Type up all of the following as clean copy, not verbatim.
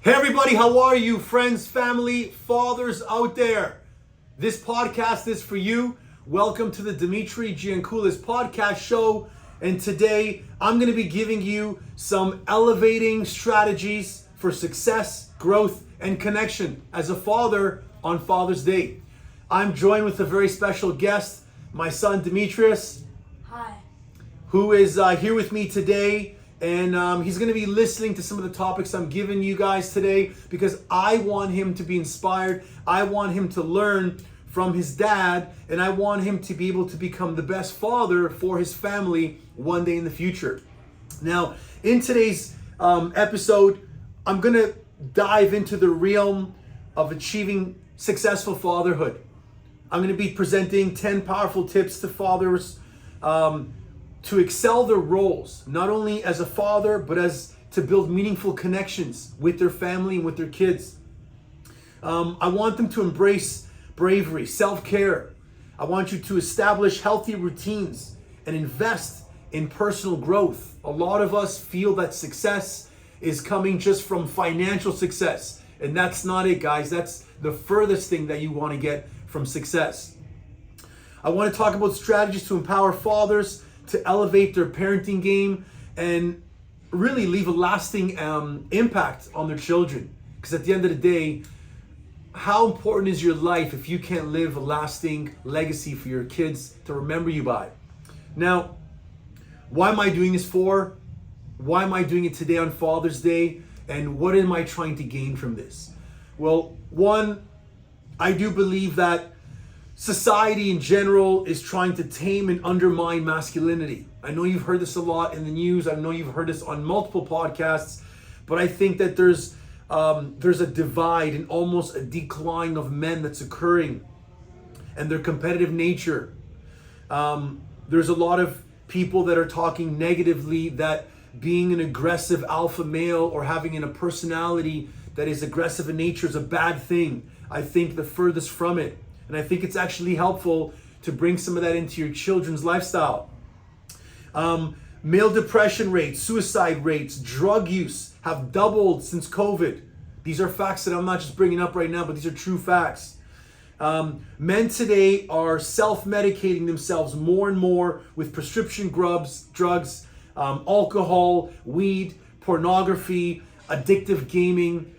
Hey everybody, how are you? Friends, family, fathers out there. This podcast is for you. Welcome to the Dimitri Giancoulis podcast show. And today I'm going to be giving you some elevating strategies for success, growth, and connection as a father on Father's Day. I'm joined with a very special guest, my son Demetrius. Hi. Who is here with me today. And he's going to be listening to some of the topics I'm giving you guys today because I want him to be inspired. I want him to learn from his dad, and I want him to be able to become the best father for his family one day in the future. Now, in today's episode, I'm going to dive into the realm of achieving successful fatherhood. I'm going to be presenting 10 powerful tips to fathers to excel their roles, not only as a father, but as to build meaningful connections with their family and with their kids. I want them to embrace bravery, self-care. I want you to establish healthy routines and invest in personal growth. A lot of us feel that success is coming just from financial success, and that's not it, guys. That's the furthest thing that you want to get from success. I want to talk about strategies to empower fathers to elevate their parenting game and really leave a lasting impact on their children. Because at the end of the day, how important is your life if you can't live a lasting legacy for your kids to remember you by? Now, why am I doing this for? Why am I doing it today on Father's Day? And what am I trying to gain from this? Well, one, I do believe that society in general is trying to tame and undermine masculinity. I know you've heard this a lot in the news. I know you've heard this on multiple podcasts, but I think that there's a divide and almost a decline of men that's occurring and their competitive nature. There's a lot of people that are talking negatively that being an aggressive alpha male or having a personality that is aggressive in nature is a bad thing. I think the furthest from it. And I think it's actually helpful to bring some of that into your children's lifestyle. Male depression rates, suicide rates, drug use have doubled since COVID. These are facts that I'm not just bringing up right now, but these are true facts. Men today are self-medicating themselves more and more with prescription drugs, alcohol, weed, pornography, addictive gaming.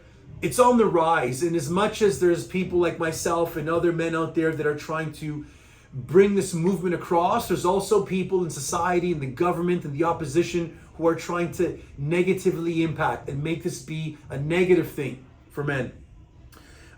It's on the rise, and as much as there's people like myself and other men out there that are trying to bring this movement across, there's also people in society and the government and the opposition who are trying to negatively impact and make this be a negative thing for men.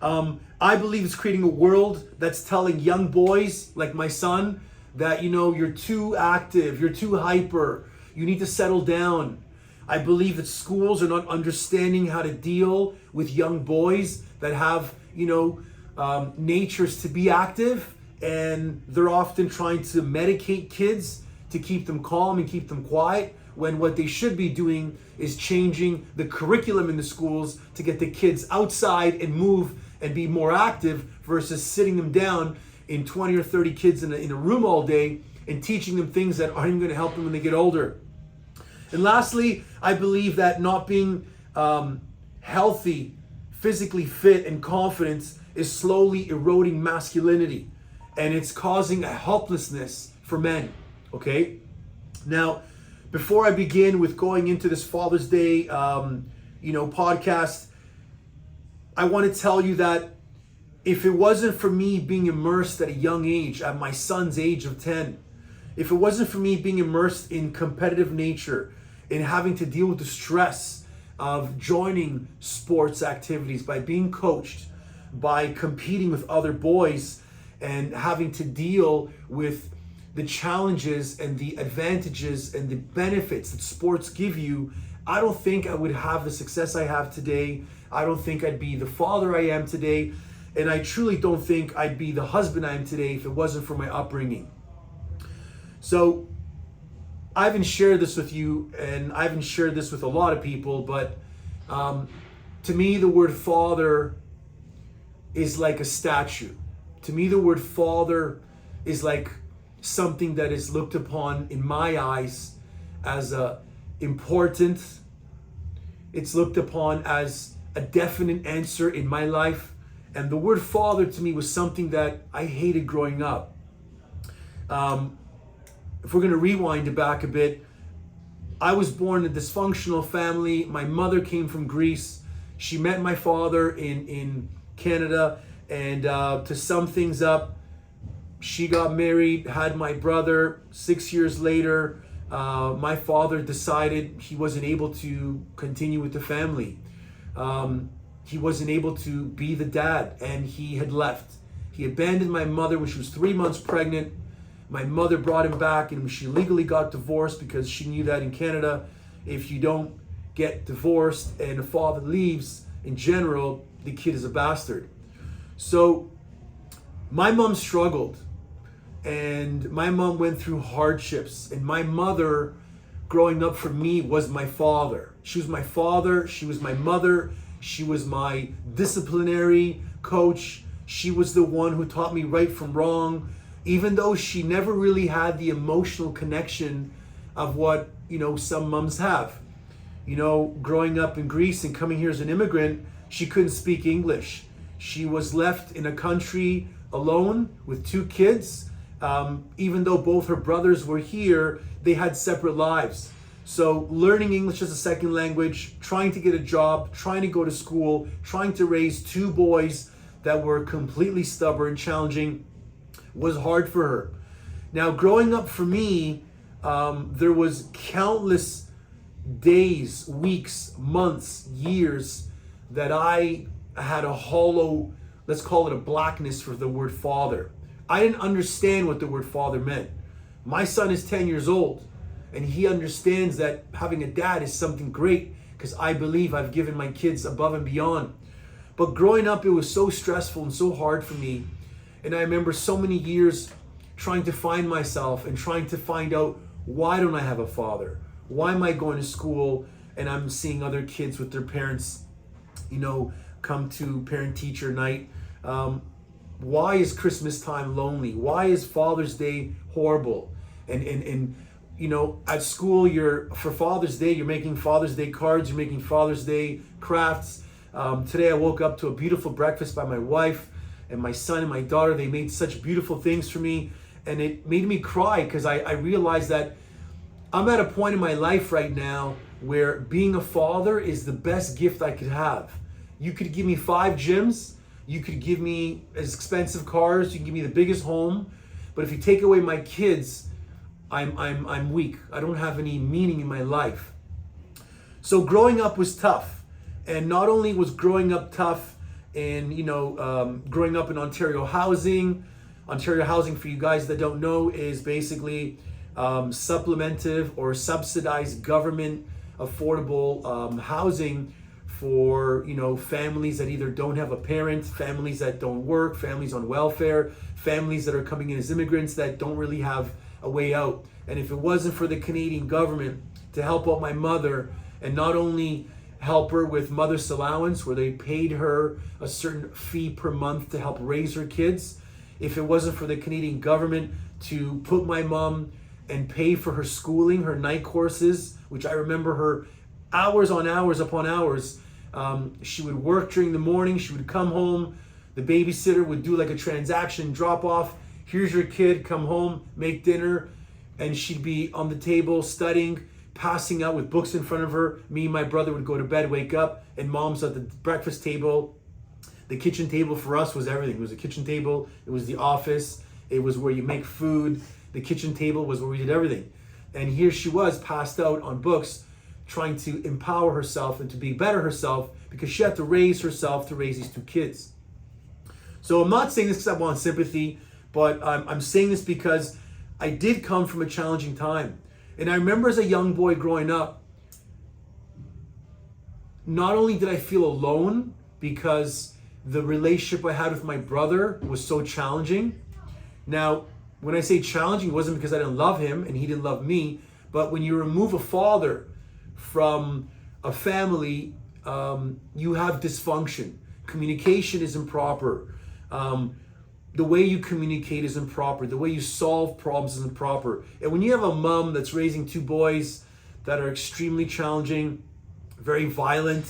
I believe it's creating a world that's telling young boys like my son that, you're too active, you're too hyper, you need to settle down. I believe that schools are not understanding how to deal with young boys that have, natures to be active, and they're often trying to medicate kids to keep them calm and keep them quiet, when what they should be doing is changing the curriculum in the schools to get the kids outside and move and be more active versus sitting them down in 20 or 30 kids in a room all day and teaching them things that aren't even going to help them when they get older. And lastly, I believe that not being healthy, physically fit, and confident is slowly eroding masculinity. And it's causing a helplessness for men, okay? Now, before I begin with going into this Father's Day, podcast, I want to tell you that if it wasn't for me being immersed at a young age, at my son's age of 10, if it wasn't for me being immersed in competitive nature, in having to deal with the stress of joining sports activities, by being coached, by competing with other boys, and having to deal with the challenges and the advantages and the benefits that sports give you, I don't think I would have the success I have today. I don't think I'd be the father I am today. And I truly don't think I'd be the husband I am today if it wasn't for my upbringing. So I haven't shared this with you, and I haven't shared this with a lot of people, but to me, the word father is like a statue. To me, the word father is like something that is looked upon in my eyes as important. It's looked upon as a definite answer in my life. And the word father to me was something that I hated growing up. If we're going to rewind it back a bit, I was born in a dysfunctional family. My mother came from Greece. She met my father in Canada. And to sum things up, she got married, had my brother. 6 years later, my father decided he wasn't able to continue with the family. He wasn't able to be the dad, and he had left. He abandoned my mother when she was 3 months pregnant. My mother brought him back, and she legally got divorced because she knew that in Canada, if you don't get divorced and the father leaves, in general, the kid is a bastard. So my mom struggled, and my mom went through hardships, and my mother growing up for me was my father. She was my father, she was my mother, she was my disciplinary coach. She was the one who taught me right from wrong, even though she never really had the emotional connection of what, some moms have. Growing up in Greece and coming here as an immigrant, she couldn't speak English. She was left in a country alone with 2 kids. Even though both her brothers were here, they had separate lives. So learning English as a second language, trying to get a job, trying to go to school, trying to raise 2 boys that were completely stubborn, challenging, was hard for her. Now, growing up for me, there was countless days, weeks, months, years that I had a hollow, let's call it a blackness for the word father. I didn't understand what the word father meant. My son is 10 years old, and he understands that having a dad is something great because I believe I've given my kids above and beyond. But growing up, it was so stressful and so hard for me. And I remember so many years trying to find myself and trying to find out, why don't I have a father? Why am I going to school and I'm seeing other kids with their parents, come to parent-teacher night? Why is Christmas time lonely? Why is Father's Day horrible? And at school, for Father's Day, you're making Father's Day cards, you're making Father's Day crafts. Today I woke up to a beautiful breakfast by my wife and my son and my daughter. They made such beautiful things for me, and it made me cry because I realized that I'm at a point in my life right now where being a father is the best gift I could have. You could give me 5 gyms, you could give me as expensive cars, you can give me the biggest home, but if you take away my kids, I'm weak. I don't have any meaning in my life. So growing up was tough, and not only was growing up tough, and growing up in Ontario housing. Ontario housing, for you guys that don't know, is basically supplementive or subsidized government affordable housing for families that either don't have a parent, families that don't work, families on welfare, families that are coming in as immigrants that don't really have a way out. And if it wasn't for the Canadian government to help out my mother, and not only help her with mother's allowance, where they paid her a certain fee per month to help raise her kids, if it wasn't for the Canadian government to put my mom and pay for her schooling, her night courses, which I remember her hours on hours upon hours. She would work during the morning, she would come home, the babysitter would do like a transaction drop off. Here's your kid, come home, make dinner, and she'd be on the table studying, passing out with books in front of her. Me and my brother would go to bed, wake up, and mom's at the breakfast table. The kitchen table for us was everything. It was a kitchen table, it was the office, it was where you make food. The kitchen table was where we did everything. And here she was, passed out on books, trying to empower herself and to be better herself, because she had to raise herself to raise these 2 kids. So I'm not saying this because I want sympathy, but I'm saying this because I did come from a challenging time. And I remember as a young boy growing up, not only did I feel alone because the relationship I had with my brother was so challenging. Now, when I say challenging, it wasn't because I didn't love him and he didn't love me, but when you remove a father from a family, you have dysfunction. Communication is improper. The way you communicate is improper. The way you solve problems is improper. And when you have a mom that's raising 2 boys that are extremely challenging, very violent,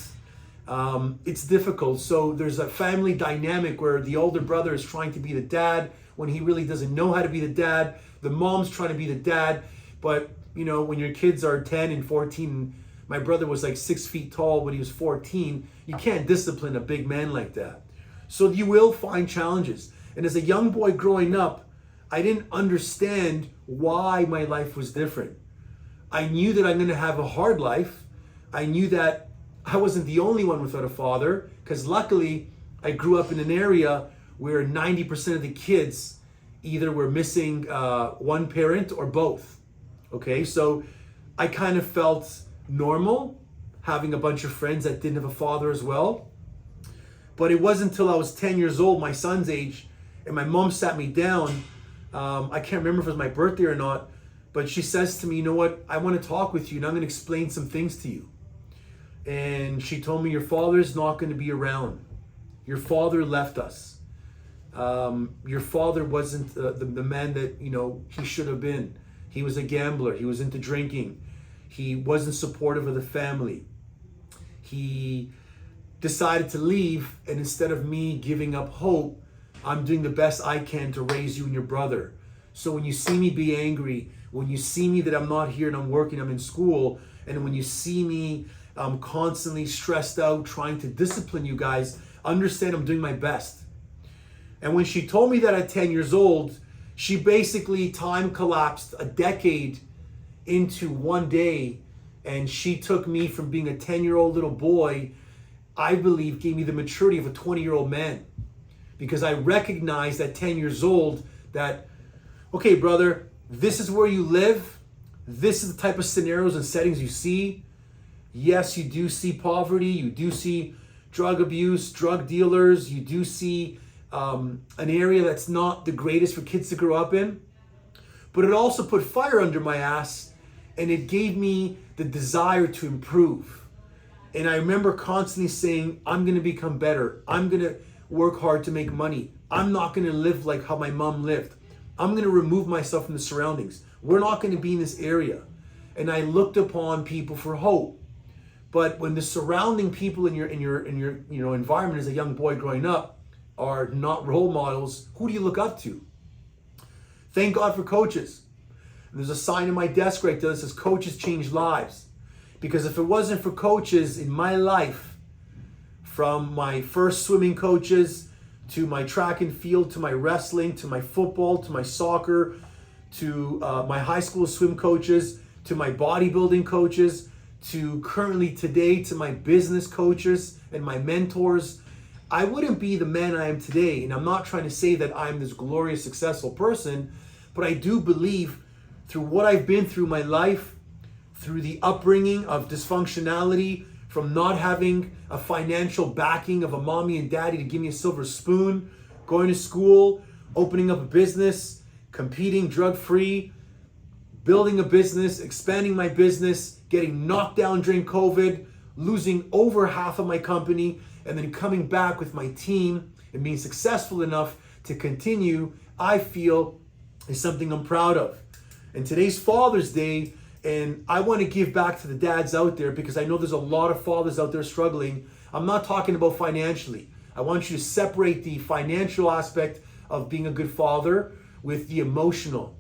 It's difficult. So there's a family dynamic where the older brother is trying to be the dad when he really doesn't know how to be the dad. The mom's trying to be the dad. But, when your kids are 10 and 14, my brother was like 6 feet tall when he was 14, you can't discipline a big man like that. So you will find challenges. And as a young boy growing up, I didn't understand why my life was different. I knew that I'm going to have a hard life. I knew that I wasn't the only one without a father, because luckily I grew up in an area where 90% of the kids either were missing one parent or both. Okay, so I kind of felt normal having a bunch of friends that didn't have a father as well. But it wasn't until I was 10 years old, my son's age, and my mom sat me down. I can't remember if it was my birthday or not, but she says to me, you know what, I want to talk with you and I'm going to explain some things to you. And she told me, your father's not going to be around. Your father left us. Your father wasn't the man that, he should have been. He was a gambler. He was into drinking. He wasn't supportive of the family. He decided to leave, and instead of me giving up hope, I'm doing the best I can to raise you and your brother. So when you see me be angry, when you see me that I'm not here and I'm working, I'm in school, and when you see me constantly stressed out trying to discipline you guys, understand I'm doing my best. And when she told me that at 10 years old, she basically time collapsed a decade into one day, and she took me from being a 10-year-old little boy, I believe gave me the maturity of a 20-year-old man. Because I recognized at 10 years old that, okay, brother, this is where you live. This is the type of scenarios and settings you see. Yes, you do see poverty. You do see drug abuse, drug dealers. You do see an area that's not the greatest for kids to grow up in. But it also put fire under my ass, and it gave me the desire to improve. And I remember constantly saying, I'm going to become better. I'm going to work hard to make money. I'm not going to live like how my mom lived. I'm going to remove myself from the surroundings. We're not going to be in this area. And I looked upon people for hope. But when the surrounding people in your environment as a young boy growing up are not role models, who do you look up to? Thank God for coaches. And there's a sign in my desk right there that says coaches change lives. Because if it wasn't for coaches in my life, from my first swimming coaches to my track and field, to my wrestling, to my football, to my soccer, to my high school swim coaches, to my bodybuilding coaches, to currently today to my business coaches and my mentors, I wouldn't be the man I am today. And I'm not trying to say that I'm this glorious, successful person, but I do believe through what I've been through my life, through the upbringing of dysfunctionality, from not having a financial backing of a mommy and daddy to give me a silver spoon, going to school, opening up a business, competing drug-free, building a business, expanding my business, getting knocked down during COVID, losing over half of my company, and then coming back with my team and being successful enough to continue, I feel is something I'm proud of. And today's Father's Day, and I want to give back to the dads out there because I know there's a lot of fathers out there struggling. I'm not talking about financially. I want you to separate the financial aspect of being a good father with the emotional,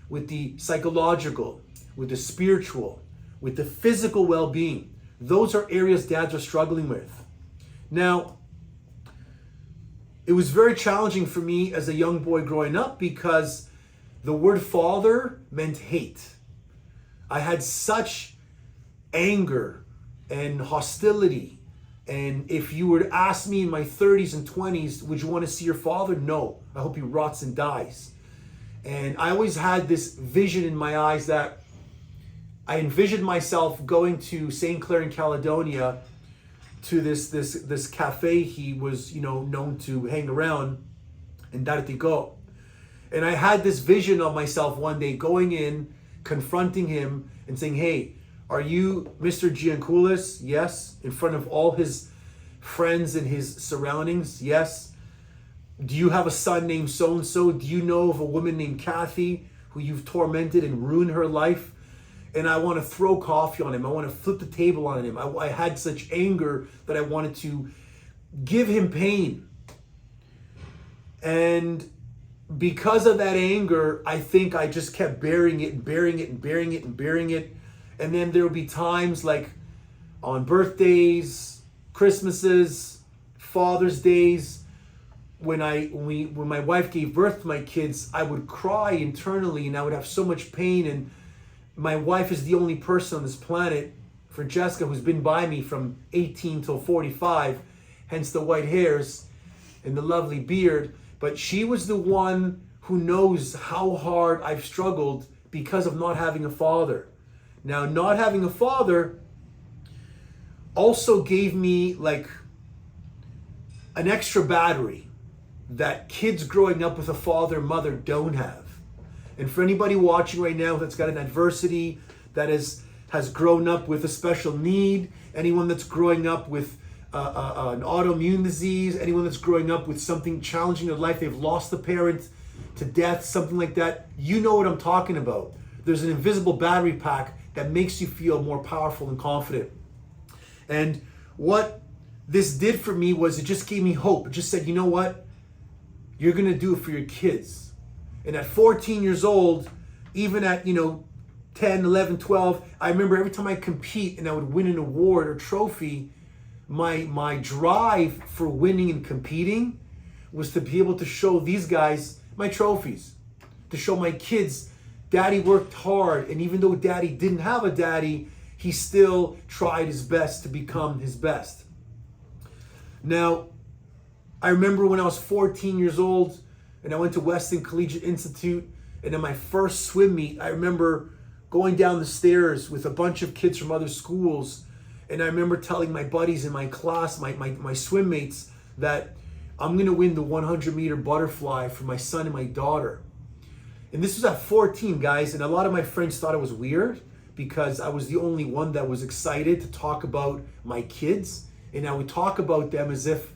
with the psychological, with the spiritual, with the physical well-being. Those are areas dads are struggling with. Now, it was very challenging for me as a young boy growing up because the word father meant hate. I had such anger and hostility. And if you were to ask me in my 30s and 20s, would you want to see your father? No. I hope he rots and dies. And I always had this vision in my eyes that I envisioned myself going to St. Clair in Caledonia to this cafe he was, known to hang around in Dartico. And I had this vision of myself one day going in, confronting him and saying, hey, are you Mr. Giancoulis? Yes. In front of all his friends and his surroundings? Yes. Do you have a son named so-and-so? Do you know of a woman named Kathy who you've tormented and ruined her life? and I want to throw coffee on him. I want to flip the table on him. I had such anger that I wanted to give him pain. And because of that anger, I think I just kept burying it and burying it and burying it and burying it. And then there would be times like on birthdays, Christmases, Father's Days, when my wife gave birth to my kids, I would cry internally and I would have so much pain. And my wife is the only person on this planet, Francesca, who's been by me from 18 till 45, hence the white hairs and the lovely beard. But she was the one who knows how hard I've struggled because of not having a father. Now, not having a father also gave me like an extra battery that kids growing up with a father and mother don't have. And for anybody watching right now that's got an adversity, that has grown up with a special need, anyone that's growing up with an autoimmune disease, anyone that's growing up with something challenging in life, they've lost a parent to death, something like that, you know what I'm talking about. There's an invisible battery pack that makes you feel more powerful and confident. And what this did for me was it just gave me hope. It just said, you know what? You're going to do it for your kids. And at 14 years old, even at, 10, 11, 12, I remember every time I compete and I would win an award or trophy, my drive for winning and competing was to be able to show these guys my trophies, to show my kids, Daddy worked hard. And even though Daddy didn't have a daddy, he still tried his best to become his best. Now, I remember when I was 14 years old and I went to Weston Collegiate Institute, and in my first swim meet, I remember going down the stairs with a bunch of kids from other schools, and I remember telling my buddies in my class, my swim mates, that I'm gonna win the 100-meter butterfly for my son and my daughter. And this was at 14, guys, and a lot of my friends thought it was weird because I was the only one that was excited to talk about my kids, and I would talk about them as if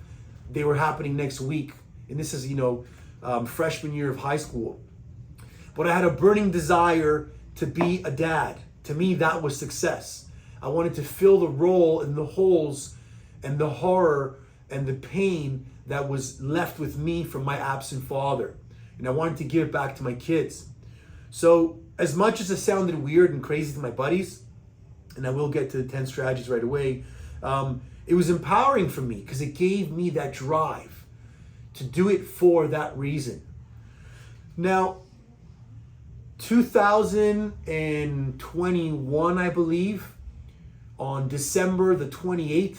they were happening next week. And this is, freshman year of high school. But I had a burning desire to be a dad. To me, that was success. I wanted to fill the role and the holes and the horror and the pain that was left with me from my absent father. And I wanted to give it back to my kids. So as much as it sounded weird and crazy to my buddies, and I will get to the 10 strategies right away, it was empowering for me because it gave me that drive to do it for that reason. Now, 2021, I believe, on December the 28th,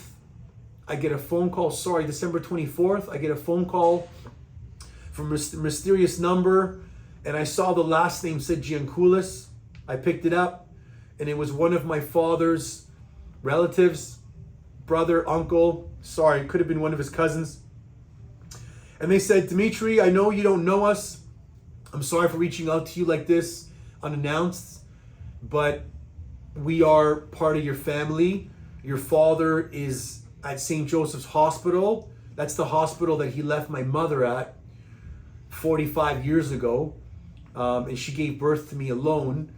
I get a phone call, December 24th, I get a phone call from a mysterious number, and I saw the last name said Giancoulis. I picked it up, and it was one of my father's relatives, brother, uncle, it could have been one of his cousins. And they said, Dimitri, I know you don't know us. I'm sorry for reaching out to you like this, unannounced, but we are part of your family. Your father is at St. Joseph's Hospital. That's the hospital that he left my mother at 45 years ago. And she gave birth to me alone.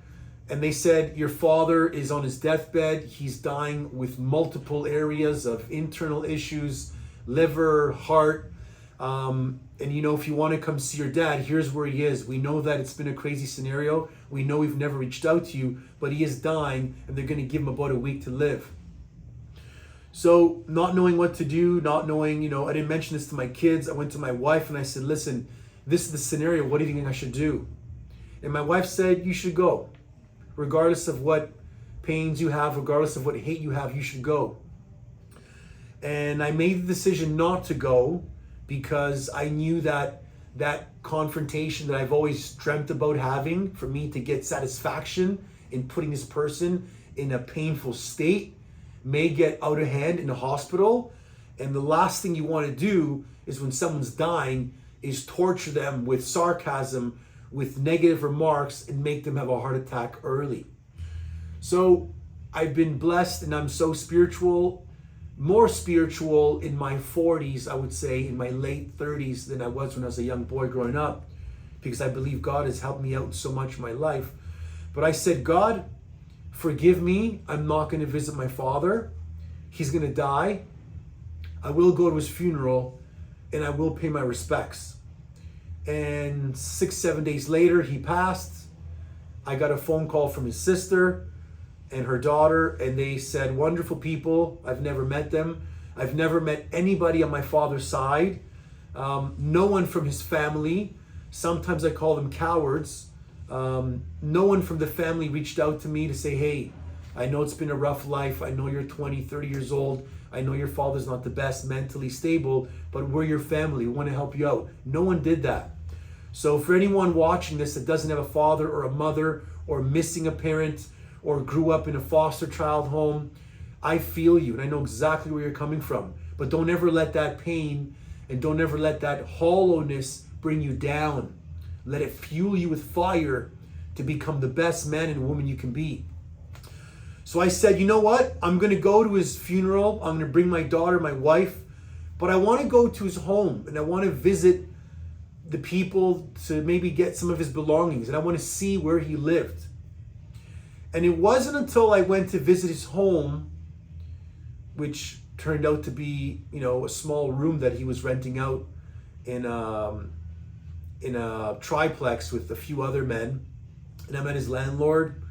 And they said, your father is on his deathbed. He's dying with multiple areas of internal issues, liver, heart. And if you want to come see your dad, here's where he is. We know that it's been a crazy scenario. We know we've never reached out to you, but he is dying and they're going to give him about a week to live. So not knowing what to do, not knowing, I didn't mention this to my kids. I went to my wife and I said, listen, this is the scenario. What do you think I should do? And my wife said, you should go. Regardless of what pains you have, regardless of what hate you have, you should go. And I made the decision not to go because I knew that confrontation that I've always dreamt about having, for me to get satisfaction in putting this person in a painful state, may get out of hand in the hospital. And the last thing you want to do is when someone's dying is torture them with sarcasm, with negative remarks, and make them have a heart attack early. So I've been blessed, and I'm so spiritual, more spiritual in my 40s, I would say, in my late 30s than I was when I was a young boy growing up, because I believe God has helped me out so much in my life. But I said, God, forgive me, I'm not going to visit my father. He's going to die. I will go to his funeral and I will pay my respects. And 6-7 days later, he passed. I got a phone call from his sister and her daughter, and they said, wonderful people. I've never met them. I've never met anybody on my father's side. No one from his family. Sometimes I call them cowards. No one from the family reached out to me to say, hey, I know it's been a rough life. I know you're 20, 30 years old. I know your father's not the best mentally stable, but we're your family. We want to help you out. No one did that. So for anyone watching this that doesn't have a father or a mother or missing a parent or grew up in a foster child home, I feel you and I know exactly where you're coming from. But don't ever let that pain and don't ever let that hollowness bring you down. Let it fuel you with fire to become the best man and woman you can be. So I said, you know what? I'm going to go to his funeral. I'm going to bring my daughter, my wife, but I want to go to his home and I want to visit the people to maybe get some of his belongings, and I want to see where he lived. And it wasn't until I went to visit his home, which turned out to be, a small room that he was renting out in a triplex with a few other men. And I met his landlord,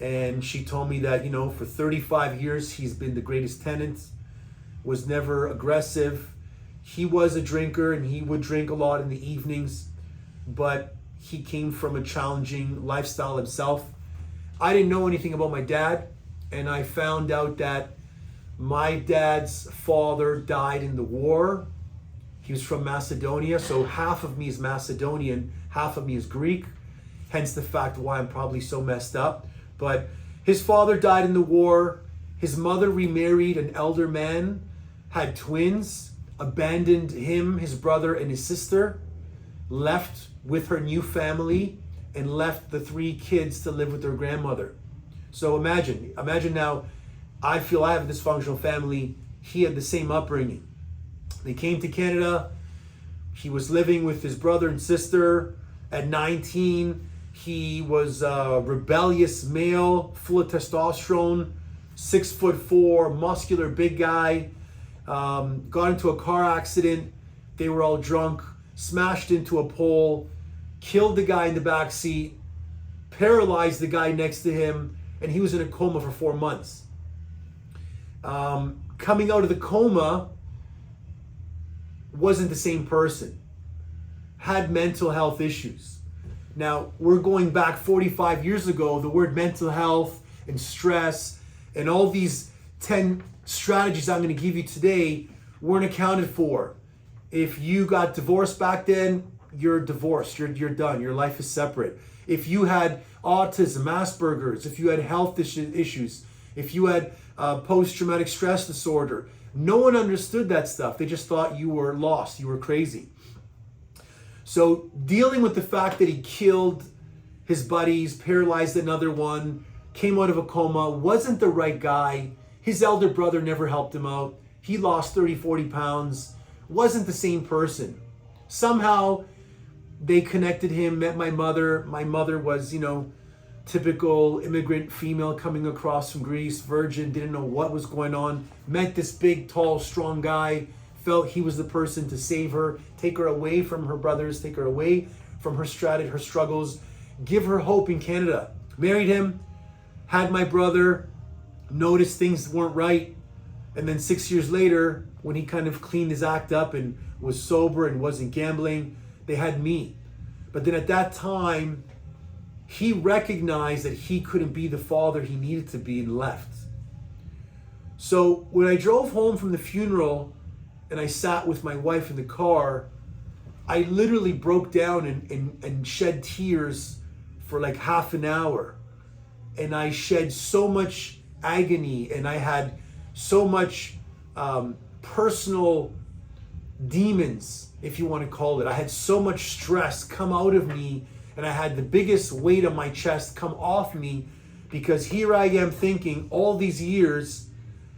and she told me that, for 35 years, he's been the greatest tenant, was never aggressive. He was a drinker and he would drink a lot in the evenings, but he came from a challenging lifestyle himself. I didn't know anything about my dad, and I found out that my dad's father died in the war. He was from Macedonia, so half of me is Macedonian, half of me is Greek, hence the fact why I'm probably so messed up. But his father died in the war. His mother remarried an elder man, had twins, abandoned him, his brother, and his sister, left with her new family, and left the 3 kids to live with their grandmother. So imagine now, I feel I have a dysfunctional family. He had the same upbringing. They came to Canada. He was living with his brother and sister. At 19, he was a rebellious male, full of testosterone, 6'4", muscular, big guy. Got into a car accident. They were all drunk, smashed into a pole, killed the guy in the back seat, paralyzed the guy next to him, and he was in a coma for 4 months. Coming out of the coma, wasn't the same person, had mental health issues. Now, we're going back 45 years ago. The word mental health and stress and all these 10 strategies I'm going to give you today weren't accounted for. If you got divorced back then, you're divorced, you're done, your life is separate. If you had autism, Asperger's, if you had health issues, if you had post-traumatic stress disorder, no one understood that stuff. They just thought you were lost, you were crazy. So dealing with the fact that he killed his buddies, paralyzed another one, came out of a coma, wasn't the right guy. His elder brother never helped him out. He lost 30, 40 pounds, wasn't the same person. Somehow they connected him, met my mother. My mother was, typical immigrant female coming across from Greece, virgin, didn't know what was going on. Met this big, tall, strong guy, felt he was the person to save her, take her away from her brothers, take her away from her struggles, give her hope in Canada. Married him, had my brother, noticed things weren't right, and then 6 years later, when he kind of cleaned his act up and was sober and wasn't gambling, they had me. But then at that time, he recognized that he couldn't be the father he needed to be and left. So when I drove home from the funeral and I sat with my wife in the car, I literally broke down and shed tears for like half an hour. And I shed so much agony, and I had so much personal demons, if you want to call it. I had so much stress come out of me, and I had the biggest weight on my chest come off me, because here I am thinking all these years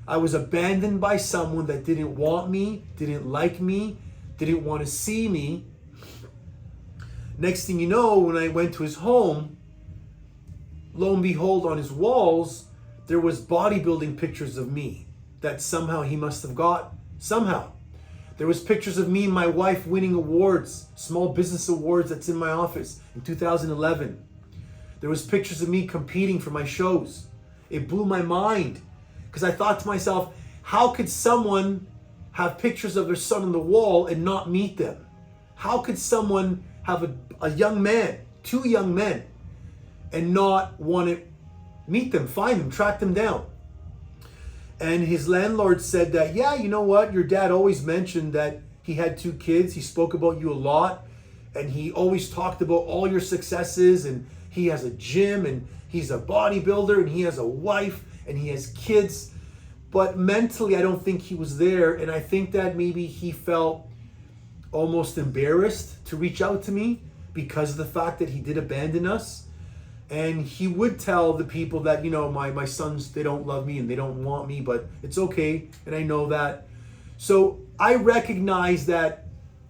I was abandoned by someone that didn't want me, didn't like me, didn't want to see me. Next thing you know, when I went to his home, lo and behold, on his walls, there was bodybuilding pictures of me that somehow he must have got. Somehow. There was pictures of me and my wife winning awards, small business awards that's in my office in 2011. There was pictures of me competing for my shows. It blew my mind because I thought to myself, how could someone have pictures of their son on the wall and not meet them? How could someone have a young man, two young men, and not want to meet them, find them, track them down? And his landlord said that, yeah, you know what? Your dad always mentioned that he had two kids. He spoke about you a lot. And he always talked about all your successes. And he has a gym and he's a bodybuilder and he has a wife and he has kids. But mentally, I don't think he was there. And I think that maybe he felt almost embarrassed to reach out to me because of the fact that he did abandon us. And he would tell the people that, you know, my sons, they don't love me and they don't want me, but it's okay. And I know that. So I recognize that,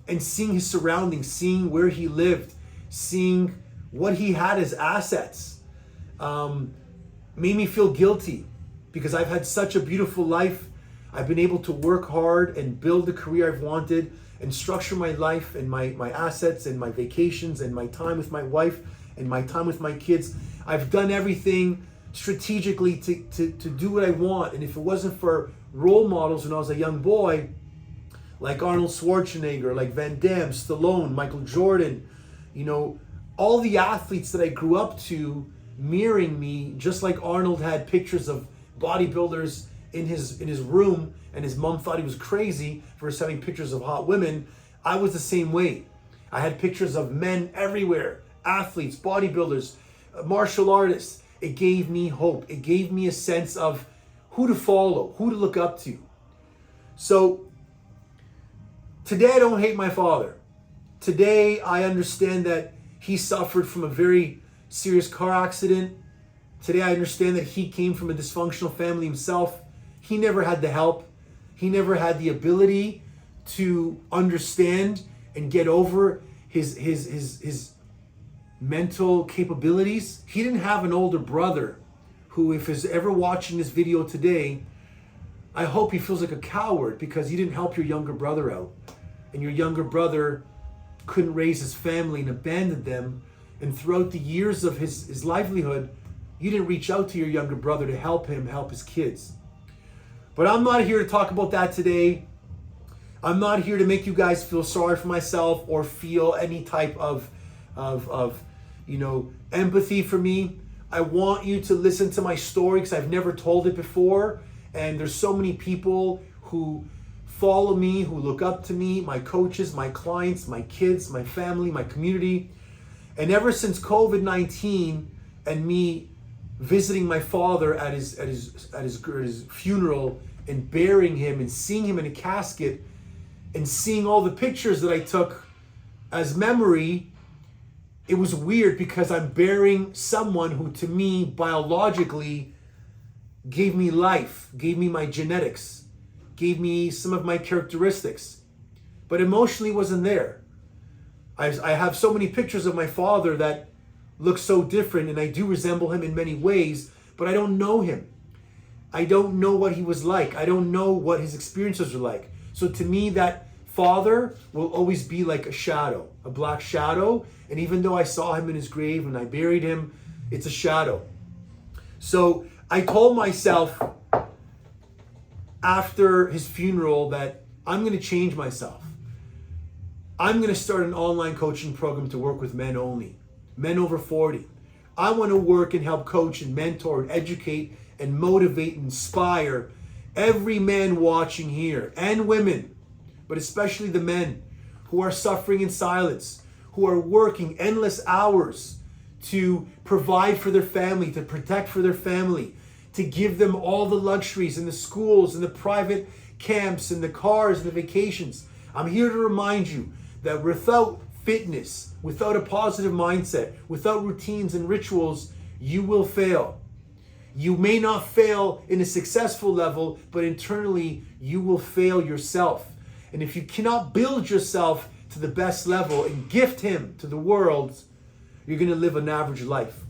and seeing his surroundings, seeing where he lived, seeing what he had as assets, made me feel guilty because I've had such a beautiful life. I've been able to work hard and build the career I've wanted and structure my life and my assets and my vacations and my time with my wife and my time with my kids. I've done everything strategically to do what I want. And if it wasn't for role models when I was a young boy, like Arnold Schwarzenegger, like Van Damme, Stallone, Michael Jordan, you know, all the athletes that I grew up to mirroring me, just like Arnold had pictures of bodybuilders in his room, and his mom thought he was crazy for us having pictures of hot women. I was the same way. I had pictures of men everywhere. Athletes, bodybuilders, martial artists. It gave me hope. It gave me a sense of who to follow, who to look up to. So today I don't hate my father. Today I understand that he suffered from a very serious car accident. Today I understand that he came from a dysfunctional family himself. He never had the help. He never had the ability to understand and get over his mental capabilities. He didn't have an older brother who, if he's ever watching this video today, I hope he feels like a coward because you didn't help your younger brother out. And your younger brother couldn't raise his family and abandoned them. And throughout the years of his livelihood, you didn't reach out to your younger brother to help him help his kids. But I'm not here to talk about that today. I'm not here to make you guys feel sorry for myself or feel any type of empathy for me. I want you to listen to my story because I've never told it before. And there's so many people who follow me, who look up to me, my coaches, my clients, my kids, my family, my community. And ever since COVID-19 and me visiting my father at his funeral and burying him and seeing him in a casket and seeing all the pictures that I took as memory, it was weird because I'm burying someone who to me biologically gave me life, gave me my genetics, gave me some of my characteristics, but emotionally wasn't there. I have so many pictures of my father that look so different, and I do resemble him in many ways, but I don't know him. I don't know what he was like. I don't know what his experiences were like. So to me, that father will always be like a shadow, a black shadow. And even though I saw him in his grave and I buried him, it's a shadow. So I told myself after his funeral that I'm going to change myself. I'm going to start an online coaching program to work with men only, men over 40. I want to work and help coach and mentor and educate and motivate and inspire every man watching here, and women, but especially the men who are suffering in silence, who are working endless hours to provide for their family, to protect for their family, to give them all the luxuries in the schools and the private camps and the cars and the vacations. I'm here to remind you that without fitness, without a positive mindset, without routines and rituals, you will fail. You may not fail in a successful level, but internally you will fail yourself. And if you cannot build yourself to the best level and gift him to the world, you're going to live an average life.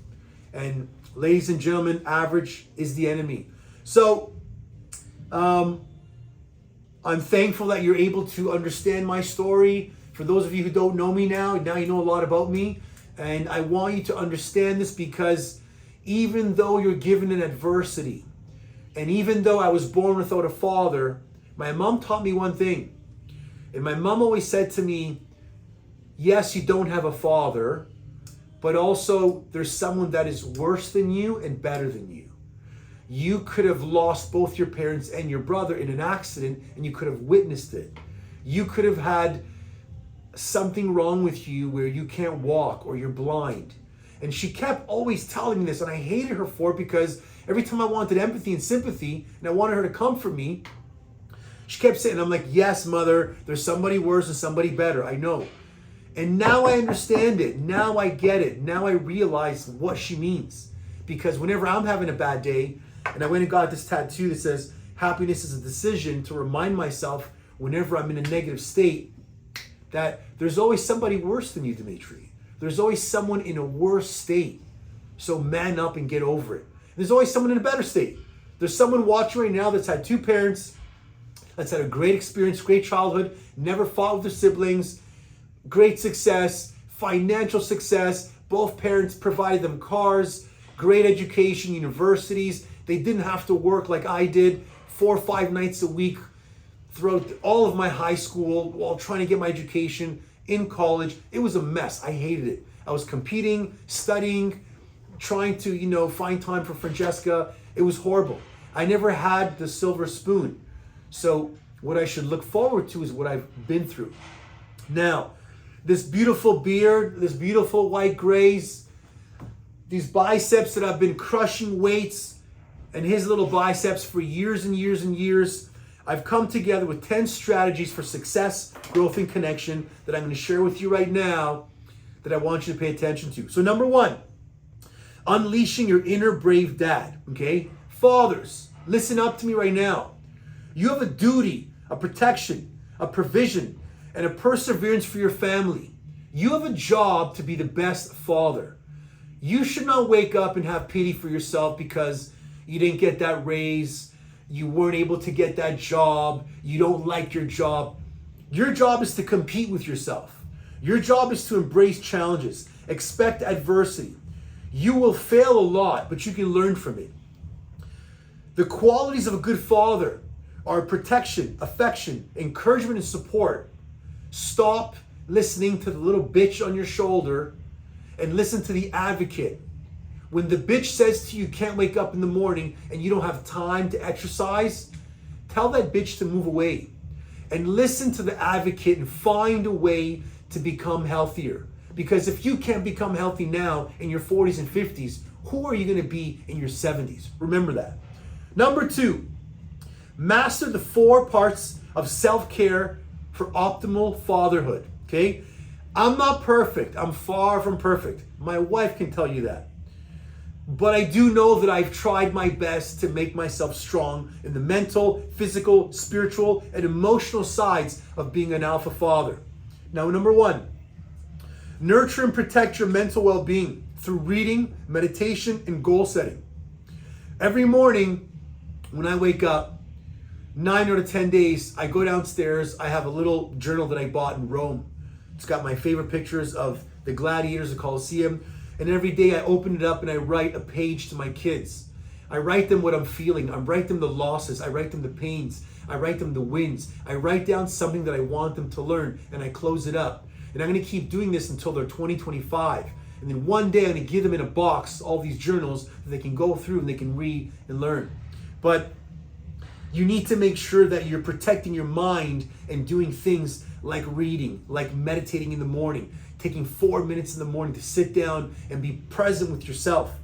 And Ladies and gentlemen, average is the enemy. So, I'm thankful that you're able to understand my story. For those of you who don't know me now you know a lot about me. And I want you to understand this because even though you're given an adversity, and even though I was born without a father, my mom taught me one thing. And my mom always said to me, yes, you don't have a father, but also there's someone that is worse than you and better than you. You could have lost both your parents and your brother in an accident, and you could have witnessed it. You could have had something wrong with you where you can't walk or you're blind. And she kept always telling me this, and I hated her for it because every time I wanted empathy and sympathy and I wanted her to comfort me, she kept saying, I'm like, yes, mother, there's somebody worse and somebody better. I know. And now I understand it. Now I get it. Now I realize what she means. Because whenever I'm having a bad day, and I went and got this tattoo that says, happiness is a decision, to remind myself whenever I'm in a negative state that there's always somebody worse than you, Dimitri. There's always someone in a worse state. So man up and get over it. There's always someone in a better state. There's someone watching right now that's had two parents, that's had a great experience, great childhood, never fought with their siblings, great success, financial success. Both parents provided them cars, great education, universities. They didn't have to work like I did 4 or 5 nights a week throughout all of my high school while trying to get my education in college. It was a mess. I hated it. I was competing, studying, trying to, find time for Francesca. It was horrible. I never had the silver spoon. So what I should look forward to is what I've been through. Now, this beautiful beard, this beautiful white grays, these biceps that I've been crushing weights, and his little biceps for years and years and years. I've come together with 10 strategies for success, growth, and connection that I'm going to share with you right now that I want you to pay attention to. So number 1, unleashing your inner brave dad, okay? Fathers, listen up to me right now. You have a duty, a protection, a provision, and a perseverance for your family. You have a job to be the best father. You should not wake up and have pity for yourself because you didn't get that raise, you weren't able to get that job, you don't like your job. Your job is to compete with yourself. Your job is to embrace challenges, expect adversity. You will fail a lot, but you can learn from it. The qualities of a good father are protection, affection, encouragement, and support. Stop listening to the little bitch on your shoulder and listen to the advocate. When the bitch says to you, you can't wake up in the morning and you don't have time to exercise, tell that bitch to move away and listen to the advocate and find a way to become healthier. Because if you can't become healthy now in your 40s and 50s, who are you going to be in your 70s? Remember that. Number 2, master the 4 parts of self-care for optimal fatherhood. Okay? I'm not perfect. I'm far from perfect. My wife can tell you that. But I do know that I've tried my best to make myself strong in the mental, physical, spiritual, and emotional sides of being an alpha father. Now, number 1, nurture and protect your mental well-being through reading, meditation, and goal setting. Every morning when I wake up, 9 out of 10 days, I go downstairs. I have a little journal that I bought in Rome. It's got my favorite pictures of the gladiators, the Colosseum. And every day I open it up and I write a page to my kids. I write them what I'm feeling. I write them the losses. I write them the pains. I write them the wins. I write down something that I want them to learn and I close it up. And I'm going to keep doing this until they're 20, 25. And then one day I'm going to give them in a box all these journals that they can go through and they can read and learn. But you need to make sure that you're protecting your mind and doing things like reading, like meditating in the morning, taking 4 minutes in the morning to sit down and be present with yourself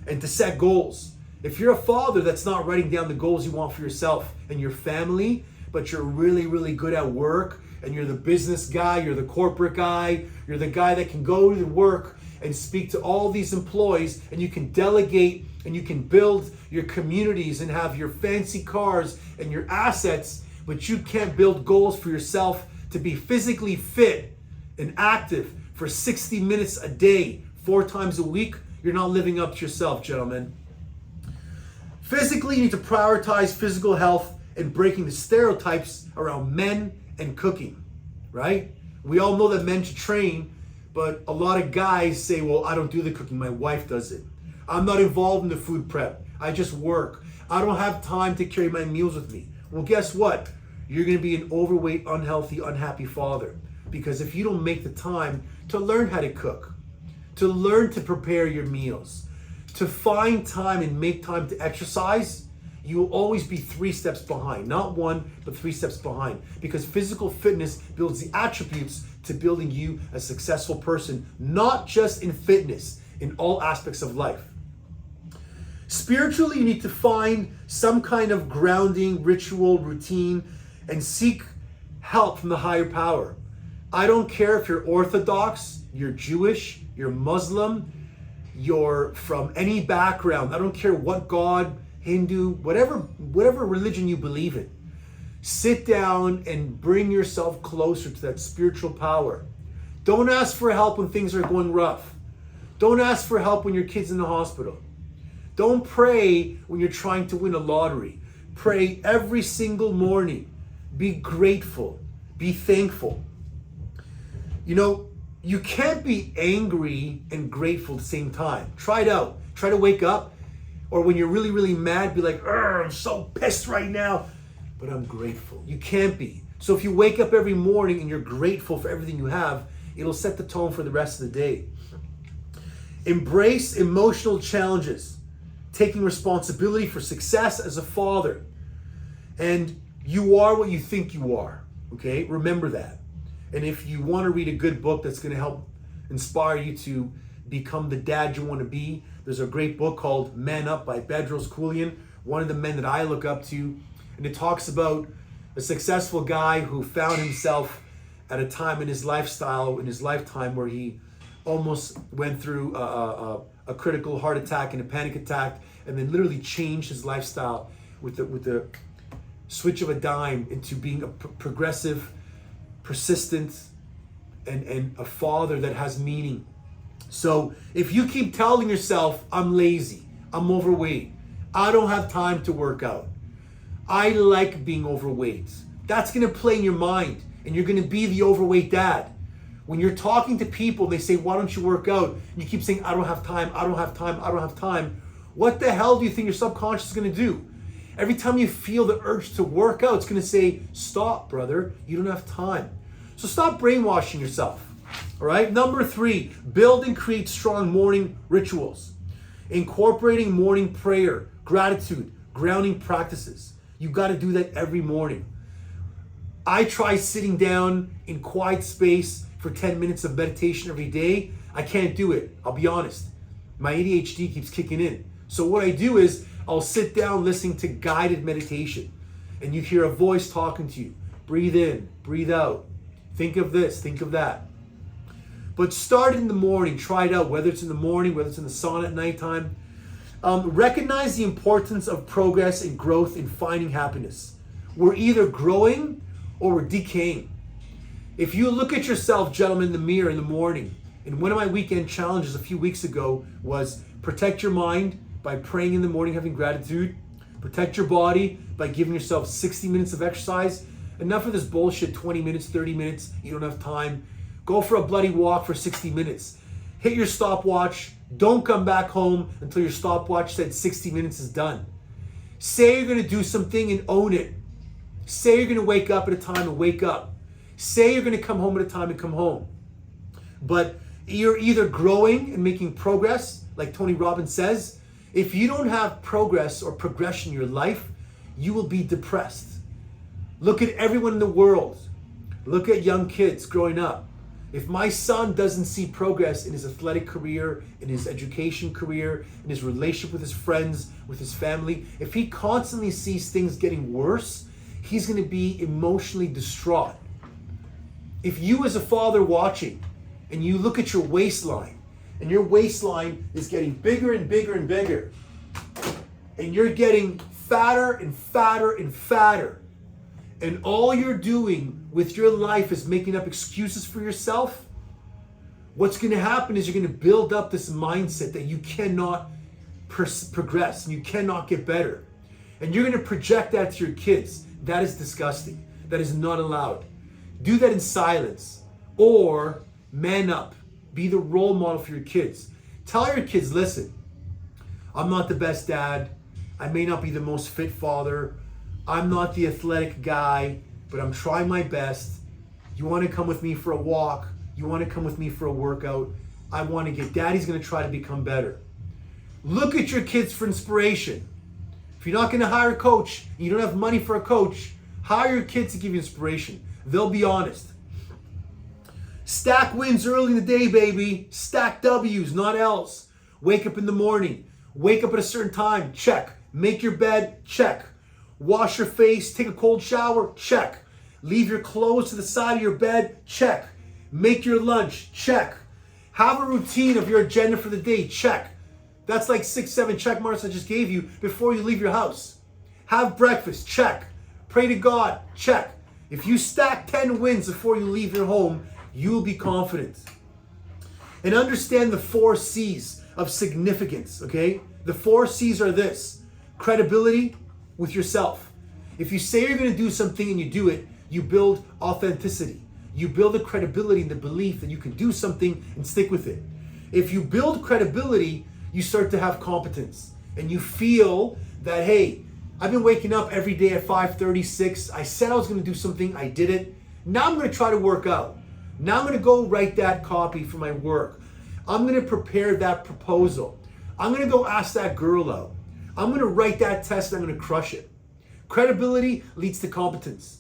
and to set goals. If you're a father that's not writing down the goals you want for yourself and your family, but you're really, really good at work and you're the business guy, you're the corporate guy, you're the guy that can go to work and speak to all these employees and you can delegate and you can build your communities and have your fancy cars and your assets, but you can't build goals for yourself to be physically fit and active for 60 minutes a day, 4 times a week, You're not living up to yourself, gentlemen. Physically, you need to prioritize physical health and breaking the stereotypes around men and cooking, right? We all know that men should train, but a lot of guys say, well, I don't do the cooking, my wife does it. I'm not involved in the food prep. I just work. I don't have time to carry my meals with me. Well, guess what? You're going to be an overweight, unhealthy, unhappy father. Because if you don't make the time to learn how to cook, to learn to prepare your meals, to find time and make time to exercise, you will always be 3 steps behind. Not 1, but 3 steps behind. Because physical fitness builds the attributes to building you a successful person, not just in fitness, in all aspects of life. Spiritually, you need to find some kind of grounding, ritual, routine, and seek help from the higher power. I don't care if you're Orthodox, you're Jewish, you're Muslim, you're from any background. I don't care what God, Hindu, whatever religion you believe in. Sit down and bring yourself closer to that spiritual power. Don't ask for help when things are going rough. Don't ask for help when your kid's in the hospital. Don't pray when you're trying to win a lottery. Pray every single morning. Be grateful. Be thankful. You know, you can't be angry and grateful at the same time. Try it out. Try to wake up. Or when you're really, really mad, be like, I'm so pissed right now, but I'm grateful. You can't be. So if you wake up every morning and you're grateful for everything you have, it'll set the tone for the rest of the day. Embrace emotional challenges, taking responsibility for success as a father. And you are what you think you are, okay? Remember that. And if you want to read a good book that's going to help inspire you to become the dad you want to be, there's a great book called Man Up by Bedros Keuilian, one of the men that I look up to. And it talks about a successful guy who found himself at a time in his lifetime where he almost went through a critical heart attack and a panic attack, and then literally changed his lifestyle with the switch of a dime into being a progressive, persistent, and a father that has meaning. So if you keep telling yourself, I'm lazy, I'm overweight, I don't have time to work out, I like being overweight, that's going to play in your mind, and you're going to be the overweight dad. When you're talking to people, they say, why don't you work out? And you keep saying, I don't have time, I don't have time, I don't have time. What the hell do you think your subconscious is going to do? Every time you feel the urge to work out, it's going to say, stop, brother, you don't have time. So stop brainwashing yourself. All right. Number 3, build and create strong morning rituals, incorporating morning prayer, gratitude, grounding practices. You got to do that every morning. I try sitting down in quiet space for 10 minutes of meditation every day. I can't do it. I'll be honest. My ADHD keeps kicking in. So what I do is I'll sit down listening to guided meditation, and you hear a voice talking to you. Breathe in, breathe out. Think of this, think of that. But start in the morning. Try it out, whether it's in the morning, whether it's in the sauna at nighttime. Recognize the importance of progress and growth in finding happiness. We're either growing or we're decaying. If you look at yourself, gentlemen, in the mirror in the morning, and one of my weekend challenges a few weeks ago was protect your mind by praying in the morning, having gratitude. Protect your body by giving yourself 60 minutes of exercise. Enough of this bullshit, 20 minutes, 30 minutes, you don't have time. Go for a bloody walk for 60 minutes. Hit your stopwatch. Don't come back home until your stopwatch said 60 minutes is done. Say you're going to do something and own it. Say you're going to wake up at a time and wake up. Say you're going to come home at a time and come home. But you're either growing and making progress, like Tony Robbins says. If you don't have progress or progression in your life, you will be depressed. Look at everyone in the world. Look at young kids growing up. If my son doesn't see progress in his athletic career, in his education career, in his relationship with his friends, with his family, if he constantly sees things getting worse, he's going to be emotionally distraught. If you as a father watching, and you look at your waistline, and your waistline is getting bigger and bigger and bigger, and you're getting fatter and fatter and fatter, and all you're doing with your life is making up excuses for yourself, what's going to happen is you're going to build up this mindset that you cannot progress and you cannot get better. And you're going to project that to your kids. That is disgusting. That is not allowed. Do that in silence, or man up. Be the role model for your kids. Tell your kids, listen, I'm not the best dad. I may not be the most fit father. I'm not the athletic guy, but I'm trying my best. You want to come with me for a walk? You want to come with me for a workout? I want to get, Daddy's going to try to become better. Look at your kids for inspiration. If you're not going to hire a coach, and you don't have money for a coach, hire your kids to give you inspiration. They'll be honest. Stack wins early in the day, baby. Stack W's, not L's. Wake up in the morning. Wake up at a certain time. Check. Make your bed. Check. Wash your face. Take a cold shower. Check. Leave your clothes to the side of your bed. Check. Make your lunch. Check. Have a routine of your agenda for the day. Check. That's like 6, 7 check marks I just gave you before you leave your house. Have breakfast. Check. Pray to God. Check. If you stack 10 wins before you leave your home, you will be confident. And understand the 4 C's of significance, okay? The 4 C's are this: credibility with yourself. If you say you're going to do something and you do it, you build authenticity. You build the credibility and the belief that you can do something and stick with it. If you build credibility, you start to have competence. And you feel that, hey, I've been waking up every day at 5:36. I said I was going to do something. I did it. Now I'm going to try to work out. Now I'm going to go write that copy for my work. I'm going to prepare that proposal. I'm going to go ask that girl out. I'm going to write that test and I'm going to crush it. Credibility leads to competence.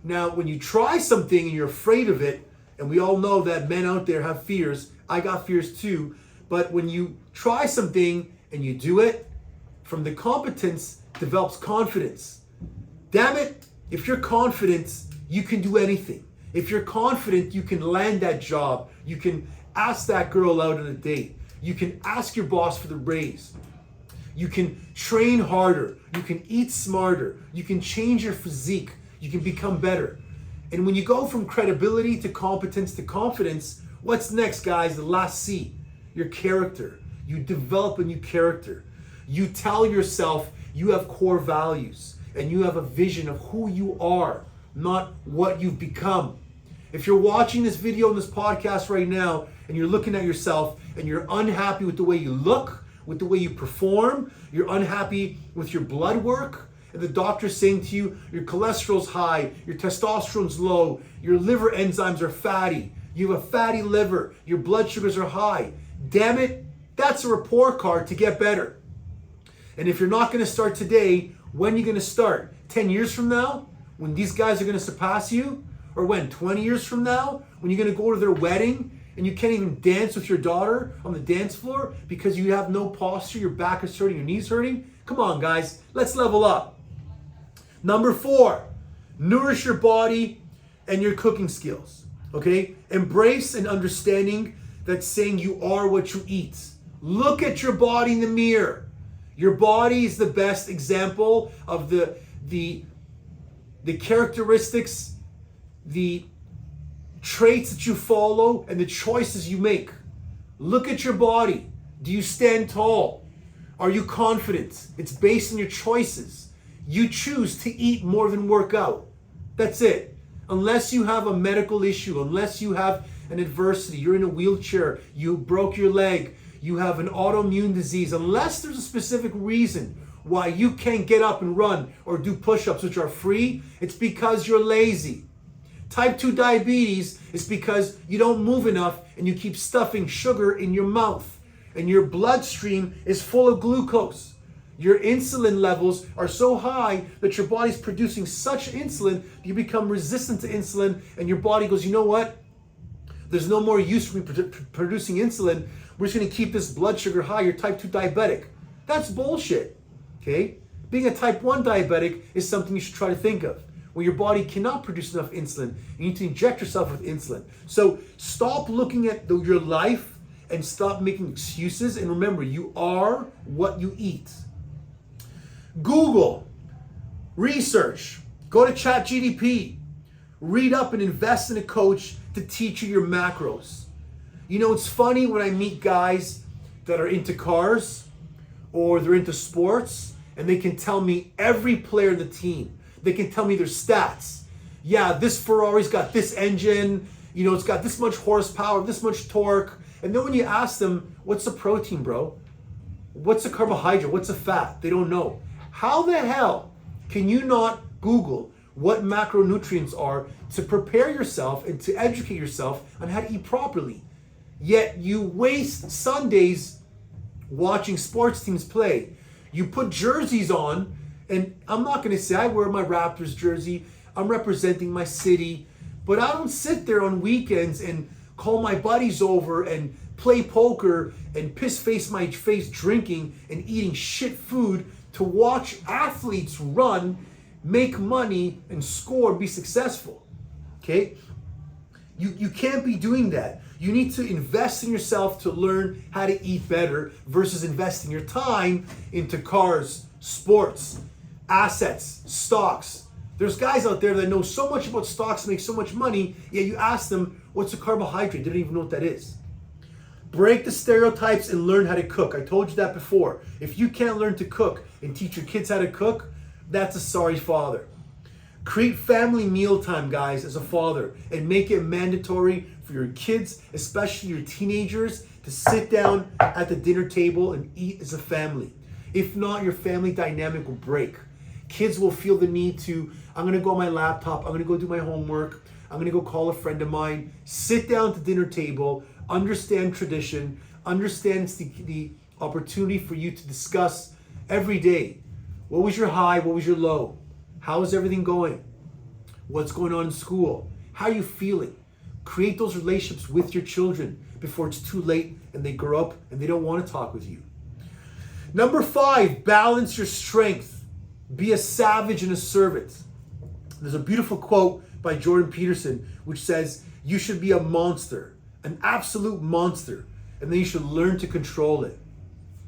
Now, when you try something and you're afraid of it, and we all know that men out there have fears. I got fears too. But when you try something and you do it, from the competence develops confidence. Damn it, if you're confident, you can do anything. If you're confident, you can land that job. You can ask that girl out on a date. You can ask your boss for the raise. You can train harder. You can eat smarter. You can change your physique. You can become better. And when you go from credibility to competence to confidence, what's next, guys? The last C, your character. You develop a new character. You tell yourself you have core values and you have a vision of who you are, not what you've become. If you're watching this video and this podcast right now and you're looking at yourself and you're unhappy with the way you look, with the way you perform, you're unhappy with your blood work, and the doctor's saying to you, your cholesterol's high, your testosterone's low, your liver enzymes are fatty, you have a fatty liver, your blood sugars are high. Damn it, that's a report card to get better. And if you're not going to start today, when are you going to start? 10 years from now, when these guys are going to surpass you? Or when? 20 years from now, when you're going to go to their wedding and you can't even dance with your daughter on the dance floor because you have no posture, your back is hurting, your knees hurting? Come on, guys, let's level up. Number 4, nourish your body and your cooking skills, okay? Embrace an understanding that's saying you are what you eat. Look at your body in the mirror. Your body is the best example of the characteristics, the traits that you follow, and the choices you make. Look at your body. Do you stand tall? Are you confident? It's based on your choices. You choose to eat more than work out. That's it. Unless you have a medical issue, unless you have an adversity, you're in a wheelchair, you broke your leg, you have an autoimmune disease, unless there's a specific reason why you can't get up and run or do push-ups, which are free, it's because you're lazy. Type 2 diabetes is because you don't move enough and you keep stuffing sugar in your mouth and your bloodstream is full of glucose. Your insulin levels are so high that your body's producing such insulin, you become resistant to insulin and your body goes, you know what? There's no more use for me producing insulin. We're just going to keep this blood sugar high. You're type 2 diabetic. That's bullshit, okay? Being a type 1 diabetic is something you should try to think of. When your body cannot produce enough insulin, you need to inject yourself with insulin. So stop looking at your life and stop making excuses. And remember, you are what you eat. Google, research, go to ChatGPT, read up and invest in a coach to teach you your macros. You know, it's funny when I meet guys that are into cars or they're into sports and they can tell me every player in the team. They can tell me their stats. Yeah, this Ferrari's got this engine, you know, it's got this much horsepower, this much torque. And then when you ask them, what's the protein, bro? What's the carbohydrate? What's the fat? They don't know. How the hell can you not Google what macronutrients are to prepare yourself and to educate yourself on how to eat properly? Yet you waste Sundays watching sports teams play. You put jerseys on, and I'm not going to say I wear my Raptors jersey. I'm representing my city. But I don't sit there on weekends and call my buddies over and play poker and piss face my face drinking and eating shit food to watch athletes run, make money, and score and be successful. Okay? You can't be doing that. You need to invest in yourself to learn how to eat better versus investing your time into cars, sports, assets, stocks. There's guys out there that know so much about stocks, make so much money, yet you ask them, what's a carbohydrate? They don't even know what that is. Break the stereotypes and learn how to cook. I told you that before. If you can't learn to cook and teach your kids how to cook, that's a sorry father. Create family mealtime, guys, as a father, and make it mandatory for your kids, especially your teenagers, to sit down at the dinner table and eat as a family. If not, your family dynamic will break. Kids will feel the need to, I'm going to go on my laptop, I'm going to go do my homework, I'm going to go call a friend of mine. Sit down at the dinner table, understand tradition, understand it's the opportunity for you to discuss every day. What was your high? What was your low? How is everything going? What's going on in school? How are you feeling? Create those relationships with your children before it's too late and they grow up and they don't want to talk with you. Number 5, balance your strength. Be a savage and a servant. There's a beautiful quote by Jordan Peterson which says, you should be a monster, an absolute monster, and then you should learn to control it.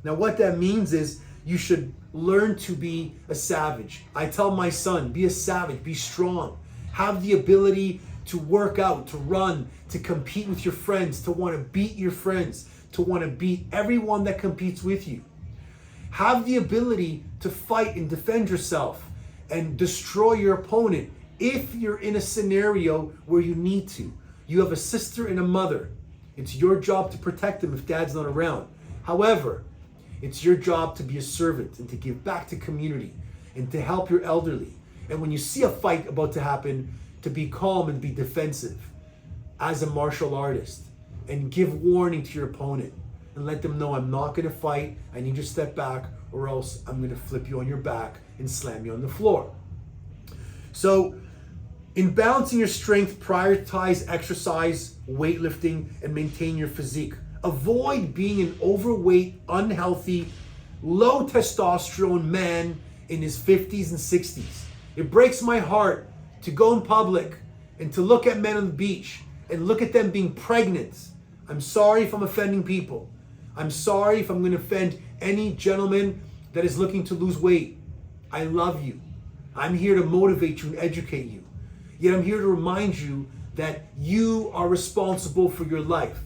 Now what that means is you should learn to be a savage. I tell my son, be a savage, be strong. Have the ability to work out, to run, to compete with your friends, to want to beat your friends, to want to beat everyone that competes with you. Have the ability to fight and defend yourself and destroy your opponent if you're in a scenario where you need to. You have a sister and a mother. It's your job to protect them if dad's not around. However, it's your job to be a servant and to give back to community and to help your elderly. And when you see a fight about to happen, to be calm and be defensive as a martial artist and give warning to your opponent and let them know, I'm not going to fight. I need you to step back or else I'm going to flip you on your back and slam you on the floor. So in balancing your strength, prioritize exercise, weightlifting, and maintain your physique. Avoid being an overweight, unhealthy, low testosterone man in his 50s and 60s. It breaks my heart to go in public and to look at men on the beach and look at them being pregnant. I'm sorry if I'm offending people. I'm sorry if I'm going to offend any gentleman that is looking to lose weight. I love you. I'm here to motivate you and educate you. Yet I'm here to remind you that you are responsible for your life.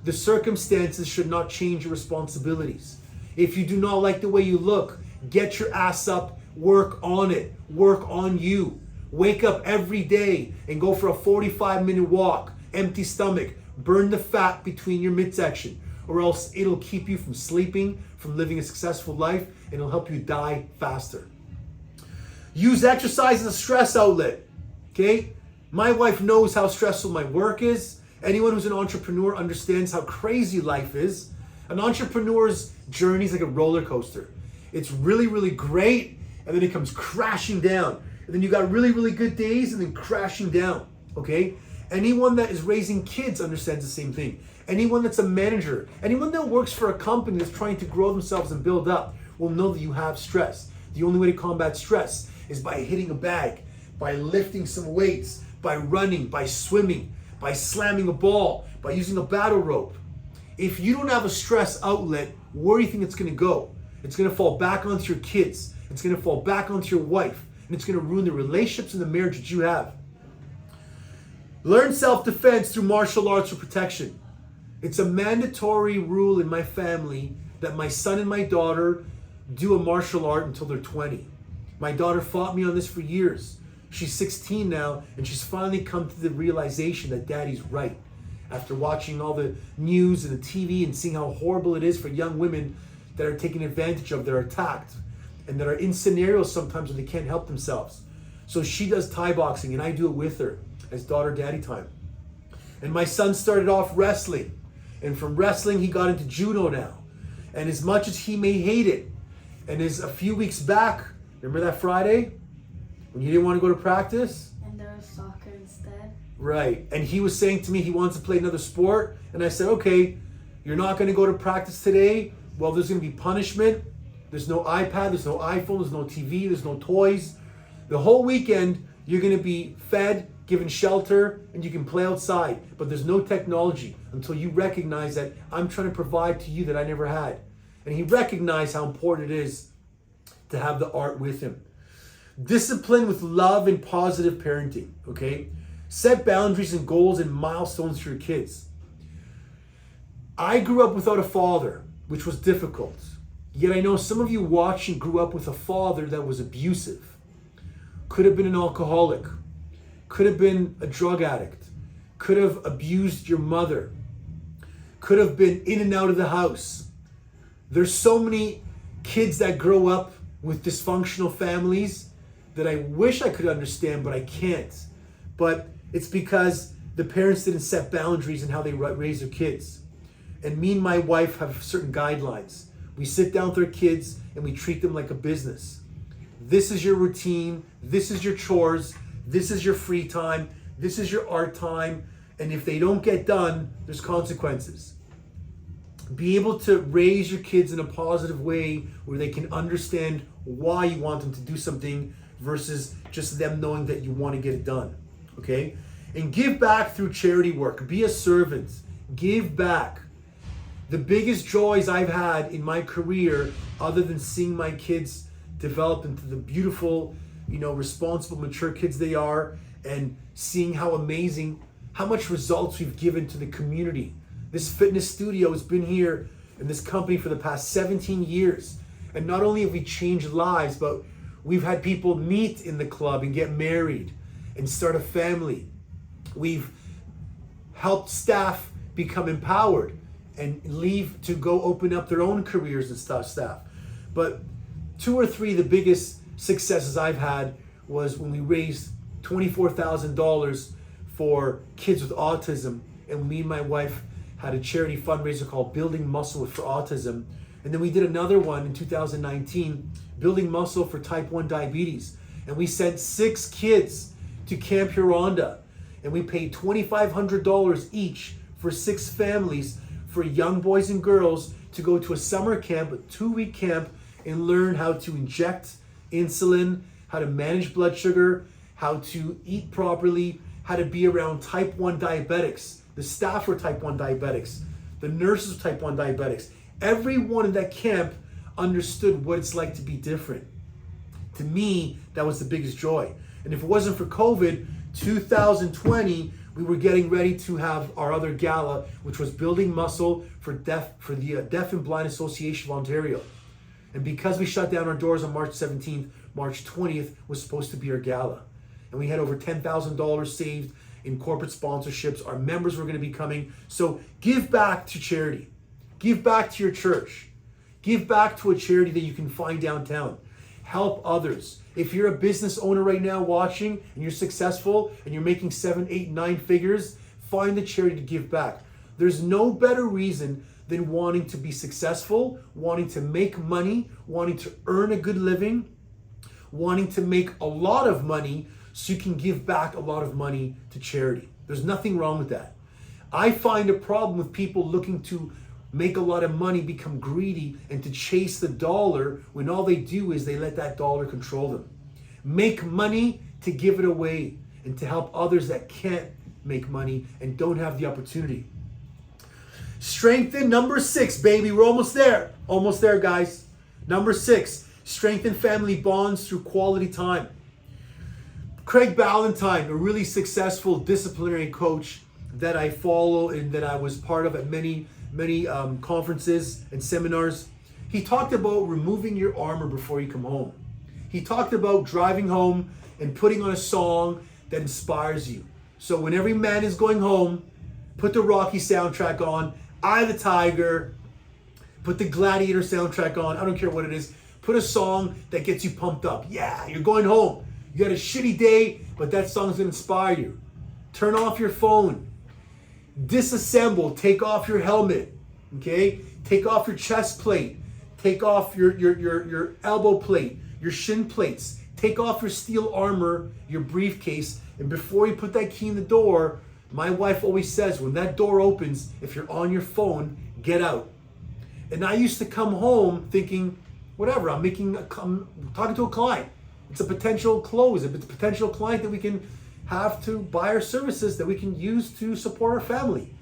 The circumstances should not change your responsibilities. If you do not like the way you look, get your ass up, work on it, work on you. Wake up every day and go for a 45-minute walk, empty stomach, burn the fat between your midsection, or else it'll keep you from sleeping, from living a successful life, and it'll help you die faster. Use exercise as a stress outlet, okay? My wife knows how stressful my work is. Anyone who's an entrepreneur understands how crazy life is. An entrepreneur's journey is like a roller coaster. It's really, really great, and then it comes crashing down. And then you got really, really good days and then crashing down, okay? Anyone that is raising kids understands the same thing. Anyone that's a manager, anyone that works for a company that's trying to grow themselves and build up will know that you have stress. The only way to combat stress is by hitting a bag, by lifting some weights, by running, by swimming, by slamming a ball, by using a battle rope. If you don't have a stress outlet, where do you think it's going to go? It's going to fall back onto your kids. It's going to fall back onto your wife. And it's going to ruin the relationships and the marriage that you have. Learn self-defense through martial arts or protection. It's a mandatory rule in my family that my son and my daughter do a martial art until they're 20. My daughter fought me on this for years. She's 16 now, and she's finally come to the realization that daddy's right. After watching all the news and the TV and seeing how horrible it is for young women that are taken advantage of, that are attacked, and that are in scenarios sometimes where they can't help themselves. So she does Thai boxing, and I do it with her as daughter-daddy time. And my son started off wrestling, and from wrestling he got into judo now. And as much as he may hate it, and as a few weeks back, remember that Friday when you didn't want to go to practice? And there was soccer instead. Right. And he was saying to me he wants to play another sport. And I said, okay, you're not going to go to practice today. Well, there's going to be punishment. There's no iPad, there's no iPhone, there's no TV, there's no toys. The whole weekend, you're going to be fed, given shelter, and you can play outside. But there's no technology until you recognize that I'm trying to provide to you that I never had. And he recognized how important it is to have the art with him. Discipline with love and positive parenting, okay? Set boundaries and goals and milestones for your kids. I grew up without a father, which was difficult. Yet I know some of you watching grew up with a father that was abusive. Could have been an alcoholic. Could have been a drug addict. Could have abused your mother. Could have been in and out of the house. There's so many kids that grow up with dysfunctional families that I wish I could understand, but I can't. But it's because the parents didn't set boundaries in how they raise their kids. And me and my wife have certain guidelines. We sit down with our kids and we treat them like a business. This is your routine. This is your chores. This is your free time. This is your art time. And if they don't get done, there's consequences. Be able to raise your kids in a positive way where they can understand why you want them to do something versus just them knowing that you want to get it done. Okay? And give back through charity work. Be a servant. Give back. The biggest joys I've had in my career, other than seeing my kids develop into the beautiful, responsible, mature kids they are, and seeing how amazing, how much results we've given to the community. This fitness studio has been here in this company for the past 17 years. And not only have we changed lives, but we've had people meet in the club and get married and start a family. We've helped staff become empowered and leave to go open up their own careers and staff. But 2 or 3 of the biggest successes I've had was when we raised $24,000 for kids with autism, and me and my wife had a charity fundraiser called Building Muscle for Autism. And then we did another one in 2019, Building Muscle for Type 1 Diabetes. And we sent 6 kids to Camp Huronda, and we paid $2,500 each for 6 families for young boys and girls to go to a summer camp, a 2-week camp, and learn how to inject insulin, how to manage blood sugar, how to eat properly, how to be around type 1 diabetics. The staff were type 1 diabetics. The nurses were type 1 diabetics. Everyone in that camp understood what it's like to be different. To me, that was the biggest joy. And if it wasn't for COVID, 2020, we were getting ready to have our other gala, which was Building Muscle for the Deaf and Blind Association of Ontario. And because we shut down our doors on March 17th, March 20th was supposed to be our gala. And we had over $10,000 saved in corporate sponsorships. Our members were going to be coming. So give back to charity. Give back to your church. Give back to a charity that you can find downtown. Help others. If you're a business owner right now watching and you're successful and you're making 7, 8, 9 figures, find a charity to give back. There's no better reason than wanting to be successful, wanting to make money, wanting to earn a good living, wanting to make a lot of money so you can give back a lot of money to charity. There's nothing wrong with that. I find a problem with people looking to make a lot of money, become greedy, and to chase the dollar when all they do is they let that dollar control them. Make money to give it away and to help others that can't make money and don't have the opportunity. Strengthen, number 6, baby. We're almost there. Almost there, guys. Number 6, strengthen family bonds through quality time. Craig Ballantyne, a really successful disciplinary coach, that I follow and that I was part of at many conferences and seminars, he talked about removing your armor before you come home. He talked about driving home and putting on a song that inspires you. So when every man is going home, put the Rocky soundtrack on, Eye of the Tiger, put the Gladiator soundtrack on, I don't care what it is. Put a song that gets you pumped up. Yeah, you're going home. You had a shitty day, but that song's gonna inspire you. Turn off your phone. Disassemble, take off your helmet, okay? Take off your chest plate. Take off your elbow plate, your shin plates. Take off your steel armor, your briefcase, and before you put that key in the door, my wife always says, when that door opens, if you're on your phone, get out. And I used to come home thinking, whatever, I'm talking to a client. It's a potential close, it's a potential client that we can have to buy our services that we can use to support our family.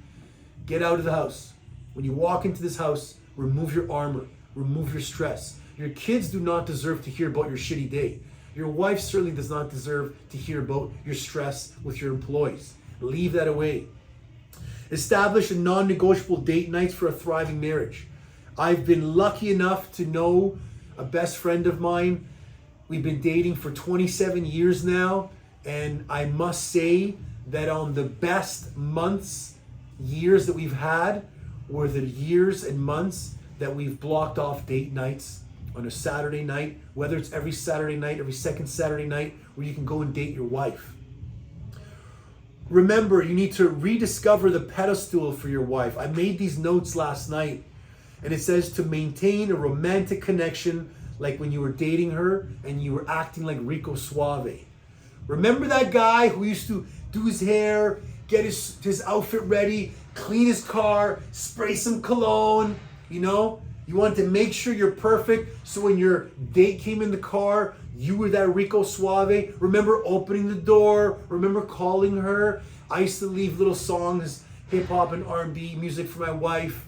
Get out of the house. When you walk into this house, remove your armor, remove your stress. Your kids do not deserve to hear about your shitty day. Your wife certainly does not deserve to hear about your stress with your employees. Leave that away. Establish a non-negotiable date nights for a thriving marriage. I've been lucky enough to know a best friend of mine. We've been dating for 27 years now, and I must say that on the best months, years that we've had, were the years and months that we've blocked off date nights on a Saturday night, whether it's every Saturday night, every second Saturday night, where you can go and date your wife. Remember, you need to rediscover the pedestal for your wife. I made these notes last night, and it says to maintain a romantic connection like when you were dating her and you were acting like Rico Suave. Remember that guy who used to do his hair, get his outfit ready, clean his car, spray some cologne, you know? You wanted to make sure you're perfect, so when your date came in the car, you were that Rico Suave. Remember opening the door, remember calling her. I used to leave little songs, hip hop and R&B music for my wife.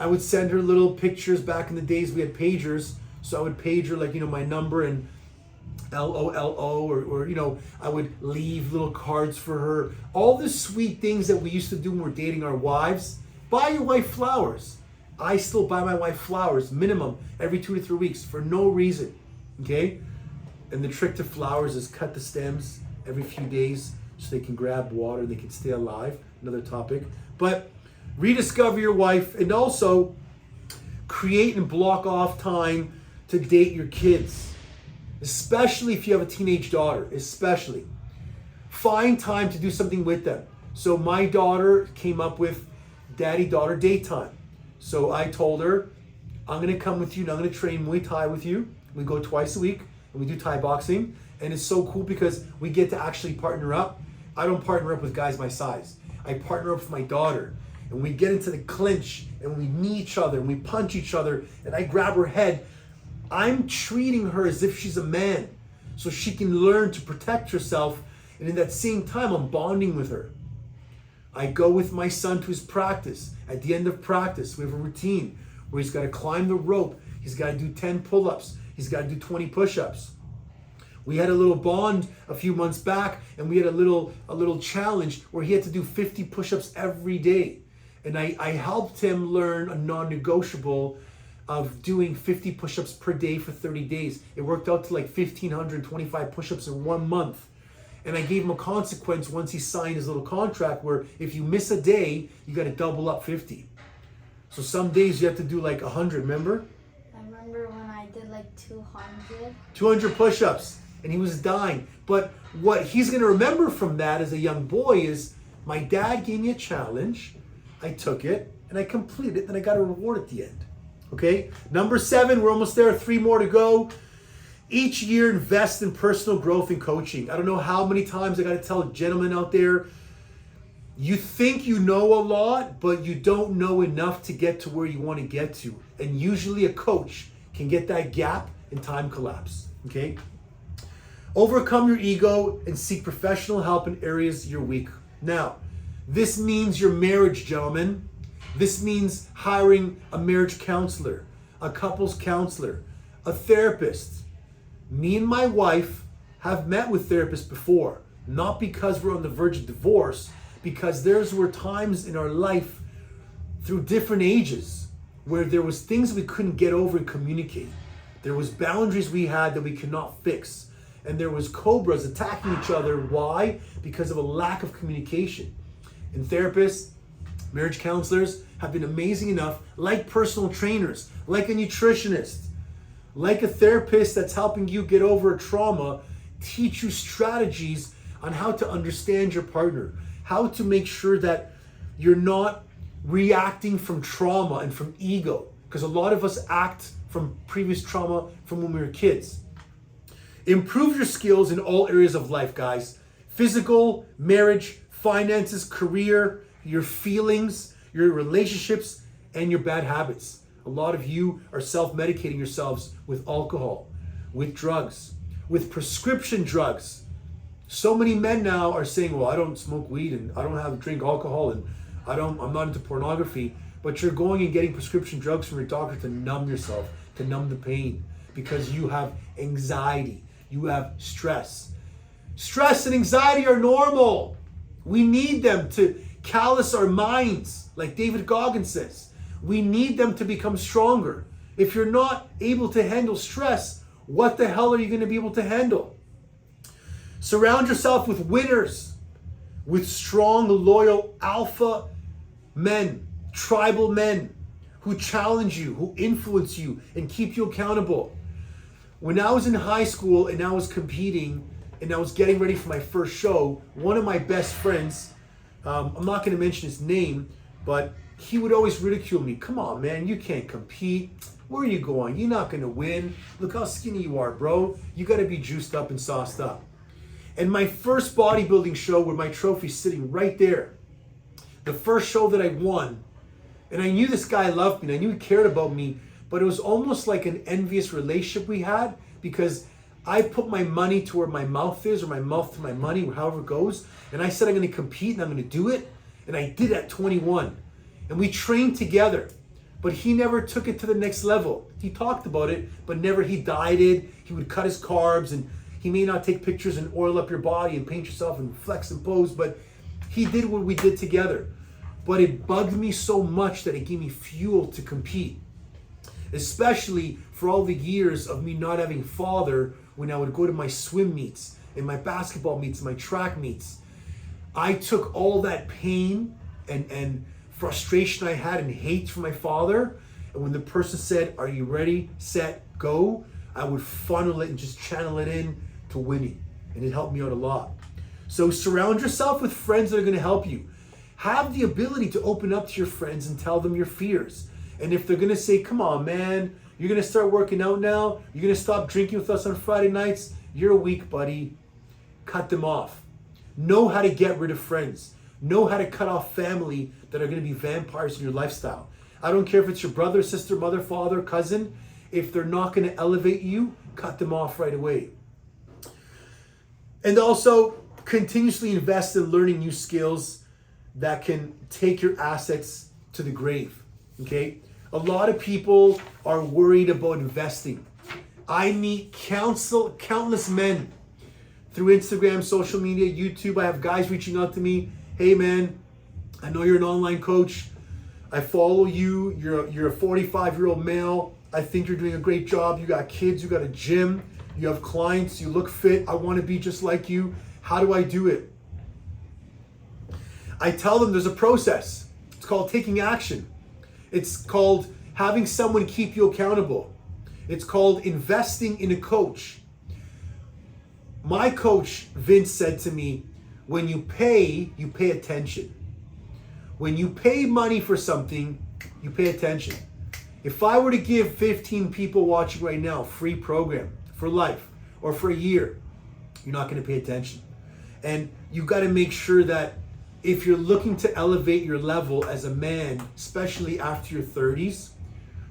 I would send her little pictures. Back in the days we had pagers, so I would page her like, my number and LOLO, or I would leave little cards for her. All the sweet things that we used to do when we're dating our wives. Buy your wife flowers. I still buy my wife flowers, minimum, every 2 to 3 weeks for no reason, okay? And the trick to flowers is cut the stems every few days so they can grab water and they can stay alive. Another topic. But rediscover your wife, and also create and block off time to date your kids, especially if you have a teenage daughter, especially. Find time to do something with them. So my daughter came up with daddy-daughter date time. So I told her, I'm gonna come with you and I'm gonna train Muay Thai with you. We go twice a week and we do Thai boxing. And it's so cool because we get to actually partner up. I don't partner up with guys my size. I partner up with my daughter. And we get into the clinch and we knee each other and we punch each other and I grab her head. I'm treating her as if she's a man so she can learn to protect herself. And in that same time, I'm bonding with her. I go with my son to his practice. At the end of practice, we have a routine where he's got to climb the rope. He's got to do 10 pull-ups. He's got to do 20 push-ups. We had a little bond a few months back, and we had a little challenge where he had to do 50 push-ups every day. And I helped him learn a non-negotiable of doing 50 push-ups per day for 30 days. It worked out to like 1,525 push-ups in 1 month. And I gave him a consequence once he signed his little contract where if you miss a day, you got to double up 50. So some days you have to do like 100, remember? I remember when I did like 200. 200 push-ups, and he was dying. But what he's going to remember from that as a young boy is my dad gave me a challenge. I took it, and I completed it, and I got a reward at the end. Okay? Number 7, we're almost there, 3 more to go. Each year, invest in personal growth and coaching. I don't know how many times I got to tell gentlemen out there, you think you know a lot, but you don't know enough to get to where you want to get to. And usually a coach can get that gap and time collapse, okay? Overcome your ego and seek professional help in areas you're weak. Now, this means your marriage, gentlemen. This means hiring a marriage counselor, a couples counselor, a therapist. Me and my wife have met with therapists before, not because we're on the verge of divorce, because there's were times in our life through different ages where there was things we couldn't get over and communicate. There was boundaries we had that we could not fix. And there was cobras attacking each other. Why? Because of a lack of communication. And therapists, marriage counselors have been amazing enough, like personal trainers, like a nutritionist, like a therapist that's helping you get over a trauma, teach you strategies on how to understand your partner, how to make sure that you're not reacting from trauma and from ego, because a lot of us act from previous trauma from when we were kids. Improve your skills in all areas of life, guys. Physical, marriage, finances, career, your feelings, your relationships, and your bad habits. A lot of you are self-medicating yourselves with alcohol, with drugs, with prescription drugs. So many men now are saying, well, I don't smoke weed and I don't drink alcohol and I'm not into pornography, but you're going and getting prescription drugs from your doctor to numb yourself, to numb the pain, because you have anxiety, you have stress. Stress and anxiety are normal. We need them to callous our minds, like David Goggins says. We need them to become stronger. If you're not able to handle stress, what the hell are you going to be able to handle? Surround yourself with winners, with strong, loyal alpha men, tribal men who challenge you, who influence you, and keep you accountable. When I was in high school and I was competing and I was getting ready for my first show, one of my best friends, I'm not going to mention his name, but he would always ridicule me. Come on, man, you can't compete. Where are you going? You're not going to win. Look how skinny you are, bro. You got to be juiced up and sauced up. And my first bodybuilding show, where my trophy's sitting right there, the first show that I won, and I knew this guy loved me, and I knew he cared about me, but it was almost like an envious relationship we had, because I put my money to where my mouth is, or my mouth to my money, or however it goes, and I said I'm going to compete and I'm going to do it, and I did at 21. And we trained together, but he never took it to the next level. He talked about it, but never he dieted. He would cut his carbs, and he may not take pictures and oil up your body and paint yourself and flex and pose, but he did what we did together. But it bugged me so much that it gave me fuel to compete, especially for all the years of me not having father when I would go to my swim meets and my basketball meets, my track meets. I took all that pain and frustration I had and hate for my father, and when the person said, are you ready, set, go, I would funnel it and just channel it in to winning, and it helped me out a lot. So surround yourself with friends that are going to help you. Have the ability to open up to your friends and tell them your fears. And if they're going to say, come on, man, you're going to start working out now, you're going to stop drinking with us on Friday nights, you're weak, buddy. Cut them off. Know how to get rid of friends. Know how to cut off family that are going to be vampires in your lifestyle. I don't care if it's your brother, sister, mother, father, cousin. If they're not going to elevate you, cut them off right away. And also, continuously invest in learning new skills that can take your assets to the grave, okay? A lot of people are worried about investing. I meet countless men through Instagram, social media, YouTube. I have guys reaching out to me. Hey man, I know you're an online coach. I follow you. You're a 45-year-old male. I think you're doing a great job. You got kids, you got a gym, you have clients, you look fit. I want to be just like you. How do I do it? I tell them there's a process. It's called taking action. It's called having someone keep you accountable. It's called investing in a coach. My coach, Vince, said to me, when you pay attention. When you pay money for something, you pay attention. If I were to give 15 people watching right now a free program for life or for a year, you're not going to pay attention. And you've got to make sure that if you're looking to elevate your level as a man, especially after your 30s,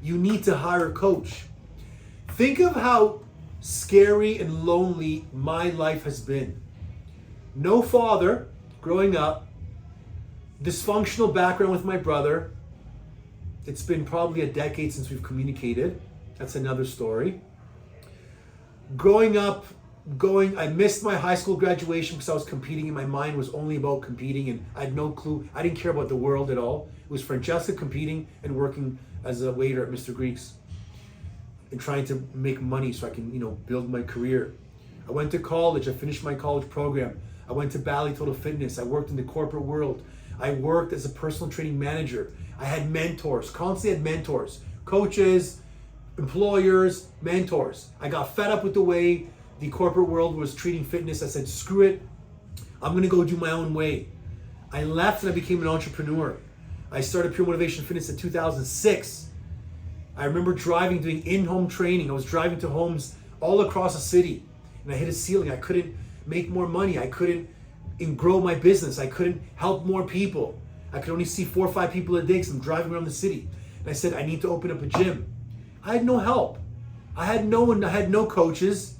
you need to hire a coach. Think of how scary and lonely my life has been. No father growing up, dysfunctional background with my brother. It's been probably a decade since we've communicated. That's another story. Growing up I missed my high school graduation because I was competing and my mind was only about competing and I had no clue. I didn't care about the world at all. It was Francesca competing and working as a waiter at Mr. Greek's and trying to make money so I can, build my career. I went to college. I finished my college program. I went to Bally Total Fitness. I worked in the corporate world. I worked as a personal training manager. I had mentors, constantly had mentors, coaches, employers, mentors. I got fed up with the way the corporate world was treating fitness. I said, screw it. I'm going to go do my own way. I left and I became an entrepreneur. I started Pure Motivation Fitness in 2006. I remember doing in-home training. I was driving to homes all across the city and I hit a ceiling. I couldn't make more money. I couldn't grow my business. I couldn't help more people. I could only see 4 or 5 people a day because I'm driving around the city. And I said, I need to open up a gym. I had no help. I had no one. I had no coaches.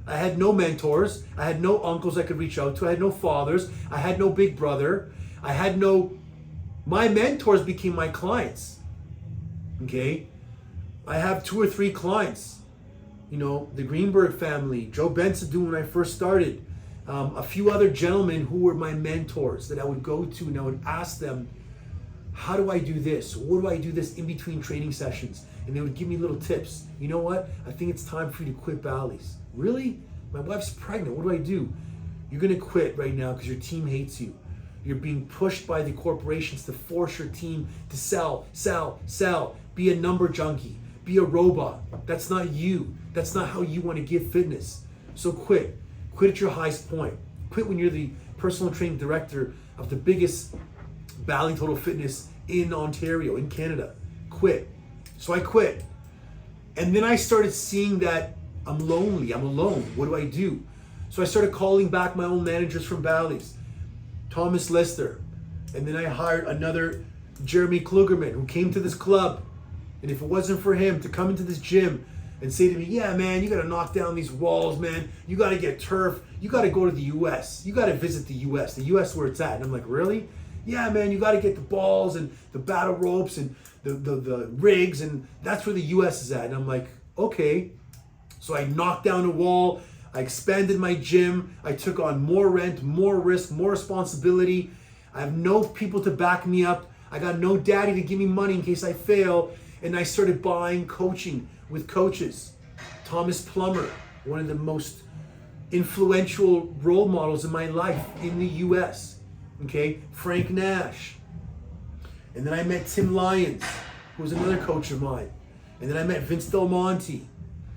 I had no mentors. I had no uncles I could reach out to. I had no fathers. I had no big brother. My mentors became my clients. Okay? I have 2 or 3 clients. The Greenberg family, Joe Benson when I first started. A few other gentlemen who were my mentors that I would go to and I would ask them, how do I do this? What do I do this in between training sessions? And they would give me little tips. You know what? I think it's time for you to quit Bally's. Really? My wife's pregnant. What do I do? You're going to quit right now because your team hates you. You're being pushed by the corporations to force your team to sell, sell, sell. Be a number junkie. Be a robot. That's not you. That's not how you want to give fitness. So quit. Quit at your highest point. Quit when you're the personal training director of the biggest Bally Total Fitness in Ontario, in Canada. Quit. So I quit. And then I started seeing that I'm lonely. I'm alone. What do I do? So I started calling back my own managers from Bally's. Thomas Lister. And then I hired another Jeremy Klugerman who came to this club. And if it wasn't for him to come into this gym and say to me, yeah, man, you got to knock down these walls, man. You got to get turf. You got to go to the U.S. You got to visit the U.S. The U.S. where it's at. And I'm like, really? Yeah, man, you got to get the balls and the battle ropes and the rigs. And that's where the U.S. is at. And I'm like, okay. So I knocked down a wall. I expanded my gym. I took on more rent, more risk, more responsibility. I have no people to back me up. I got no daddy to give me money in case I fail. And I started buying coaching with coaches. Thomas Plummer, one of the most influential role models in my life in the US. Okay, Frank Nash. And then I met Tim Lyons, who was another coach of mine. And then I met Vince Del Monte,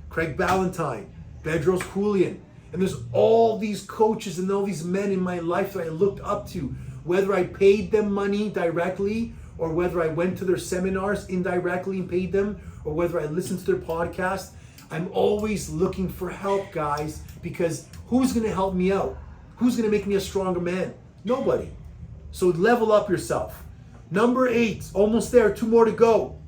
Craig Ballantyne, Bedros Keuilian. And there's all these coaches and all these men in my life that I looked up to, whether I paid them money directly or whether I went to their seminars indirectly and paid them, or whether I listened to their podcast. I'm always looking for help, guys, because who's going to help me out? Who's going to make me a stronger man? Nobody. So level up yourself. Number 8, almost there, 2 more to go.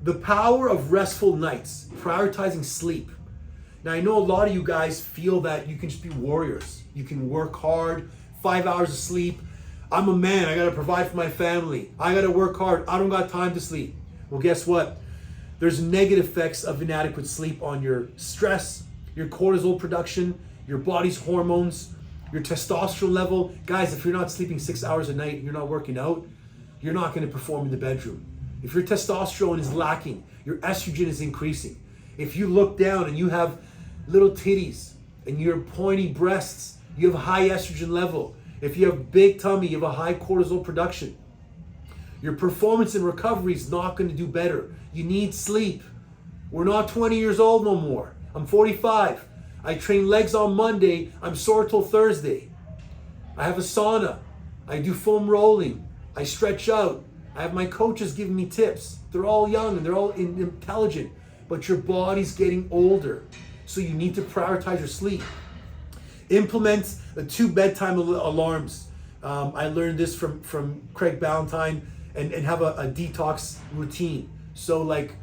The power of restful nights, prioritizing sleep. Now, I know a lot of you guys feel that you can just be warriors. You can work hard, 5 hours of sleep. I'm a man, I gotta provide for my family. I gotta work hard, I don't got time to sleep. Well, guess what? There's negative effects of inadequate sleep on your stress, your cortisol production, your body's hormones, your testosterone level. Guys, if you're not sleeping 6 hours a night and you're not working out, you're not gonna perform in the bedroom. If your testosterone is lacking, your estrogen is increasing. If you look down and you have little titties and your pointy breasts, you have a high estrogen level. If you have big tummy, you have a high cortisol production. Your performance and recovery is not going to do better. You need sleep. We're not 20 years old no more. I'm 45. I train legs on Monday. I'm sore till Thursday. I have a sauna. I do foam rolling. I stretch out. I have my coaches giving me tips. They're all young and they're all intelligent, but your body's getting older. So you need to prioritize your sleep. Implement 2 bedtime alarms. I learned this from Craig Ballantyne, and have a detox routine. So like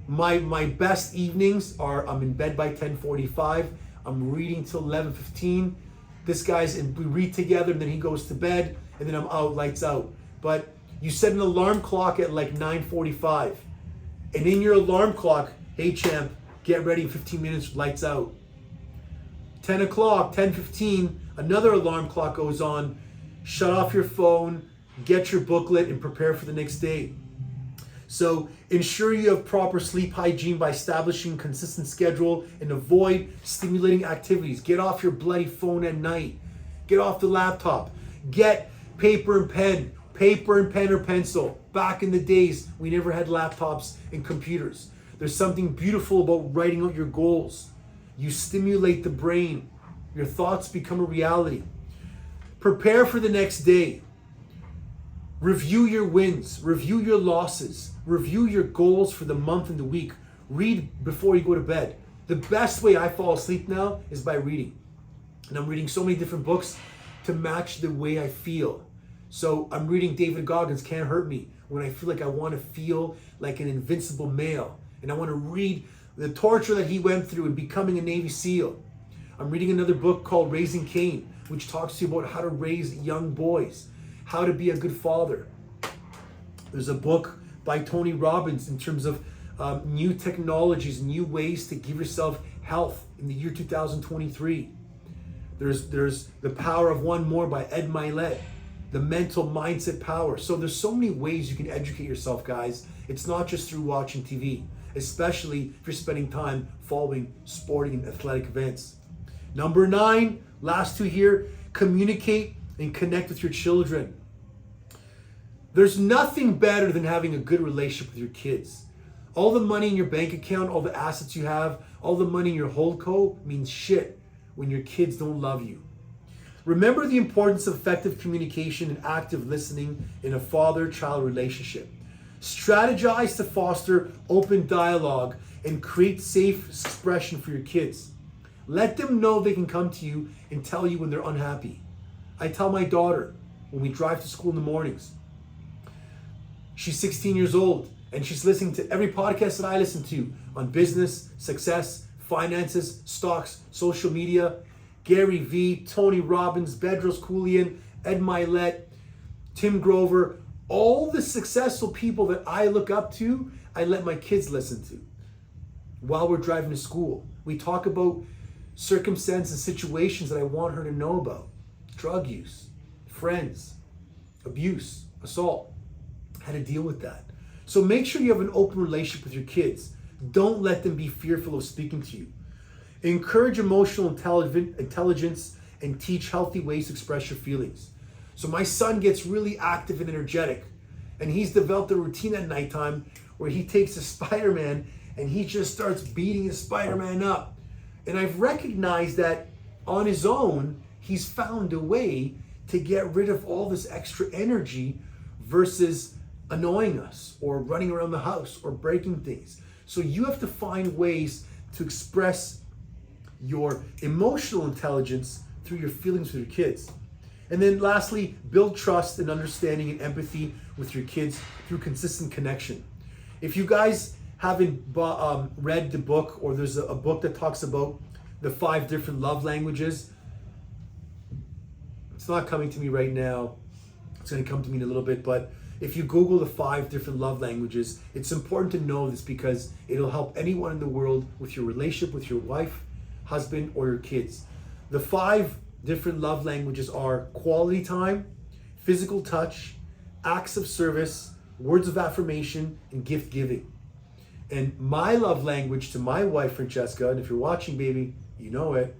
my best evenings are I'm in bed by 10:45. I'm reading till 11:15. This guy's in, we read together and then he goes to bed and then I'm out, lights out. But you set an alarm clock at like 9:45. And in your alarm clock, hey champ, get ready in 15 minutes, lights out. 10 o'clock, 10:15, another alarm clock goes on. Shut off your phone, get your booklet, and prepare for the next day. So ensure you have proper sleep hygiene by establishing a consistent schedule and avoid stimulating activities. Get off your bloody phone at night. Get off the laptop. Get paper and pen or pencil. Back in the days, we never had laptops and computers. There's something beautiful about writing out your goals. You stimulate the brain. Your thoughts become a reality. Prepare for the next day. Review your wins, review your losses, review your goals for the month and the week. Read before you go to bed. The best way I fall asleep now is by reading. And I'm reading so many different books to match the way I feel. So I'm reading David Goggins' Can't Hurt Me when I feel like I want to feel like an invincible male. And I want to read the torture that he went through in becoming a Navy SEAL. I'm reading another book called Raising Cain, which talks to you about how to raise young boys, how to be a good father. There's a book by Tony Robbins in terms of new technologies, new ways to give yourself health in the year 2023. There's The Power of One More by Ed Milet, the mental mindset power. So there's so many ways you can educate yourself, guys. It's not just through watching TV, especially if you're spending time following sporting and athletic events. Number 9, last 2 here, communicate and connect with your children. There's nothing better than having a good relationship with your kids. All the money in your bank account, all the assets you have, all the money in your holdco means shit when your kids don't love you. Remember the importance of effective communication and active listening in a father-child relationship. Strategize to foster open dialogue and create safe expression for your kids. Let them know they can come to you and tell you when they're unhappy. I tell my daughter when we drive to school in the mornings. She's 16 years old and she's listening to every podcast that I listen to on business, success, finances, stocks, social media. Gary Vee, Tony Robbins, Bedros Keuilian, Ed Milet, Tim Grover, all the successful people that I look up to, I let my kids listen to while we're driving to school. We talk about circumstances and situations that I want her to know about. Drug use, friends, abuse, assault, how to deal with that. So make sure you have an open relationship with your kids. Don't let them be fearful of speaking to you. Encourage emotional intelligence and teach healthy ways to express your feelings. So my son gets really active and energetic, and he's developed a routine at nighttime where he takes a Spider-Man and he just starts beating his Spider-Man up. And I've recognized that on his own, he's found a way to get rid of all this extra energy versus annoying us or running around the house or breaking things. So you have to find ways to express your emotional intelligence through your feelings with your kids. And then lastly, build trust and understanding and empathy with your kids through consistent connection. If you guys haven't read the book, or there's a book that talks about the 5 different love languages, it's not coming to me right now. It's going to come to me in a little bit, but if you Google the 5 different love languages, it's important to know this because it'll help anyone in the world with your relationship with your wife, husband, or your kids. The 5 different love languages are quality time, physical touch, acts of service, words of affirmation, and gift giving. And my love language to my wife, Francesca, and if you're watching, baby, you know it,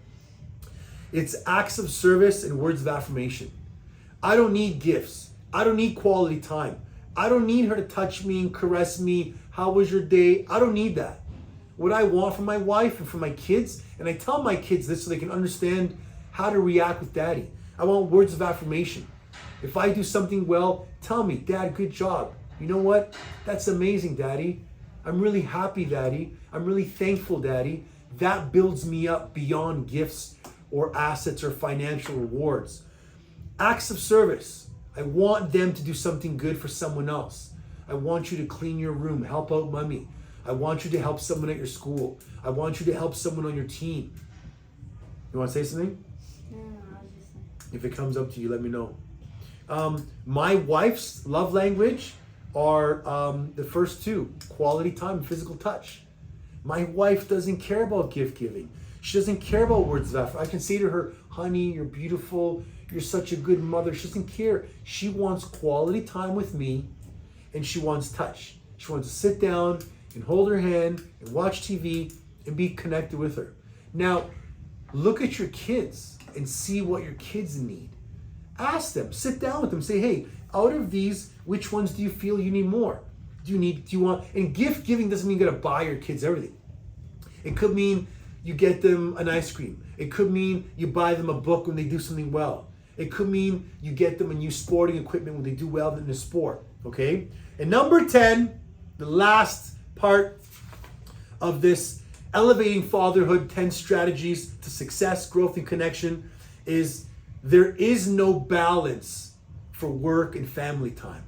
it's acts of service and words of affirmation. I don't need gifts. I don't need quality time. I don't need her to touch me and caress me. How was your day? I don't need that. What I want from my wife and from my kids, and I tell my kids this so they can understand how to react with daddy. I want words of affirmation. If I do something well, tell me, Dad, good job. You know what? That's amazing, Daddy. I'm really happy, Daddy. I'm really thankful, Daddy. That builds me up beyond gifts or assets or financial rewards. Acts of service. I want them to do something good for someone else. I want you to clean your room, help out mommy. I want you to help someone at your school. I want you to help someone on your team. You want to say something? No, I was just saying. If it comes up to you, let me know. My wife's love language are the first 2, quality time and physical touch. My wife doesn't care about gift giving. She doesn't care about words of affirmation. I can say to her, honey, you're beautiful. You're such a good mother. She doesn't care. She wants quality time with me, and she wants touch. She wants to sit down and hold her hand and watch TV and be connected with her. Now, look at your kids and see what your kids need. Ask them, sit down with them, say, hey, out of these, which ones do you feel you need more? Do you want, and gift giving doesn't mean you gotta buy your kids everything. It could mean you get them an ice cream. It could mean you buy them a book when they do something well. It could mean you get them a new sporting equipment when they do well in the sport, okay? And number 10, the last part of this Elevating Fatherhood 10 Strategies to Success, Growth, and Connection is there is no balance for work and family time.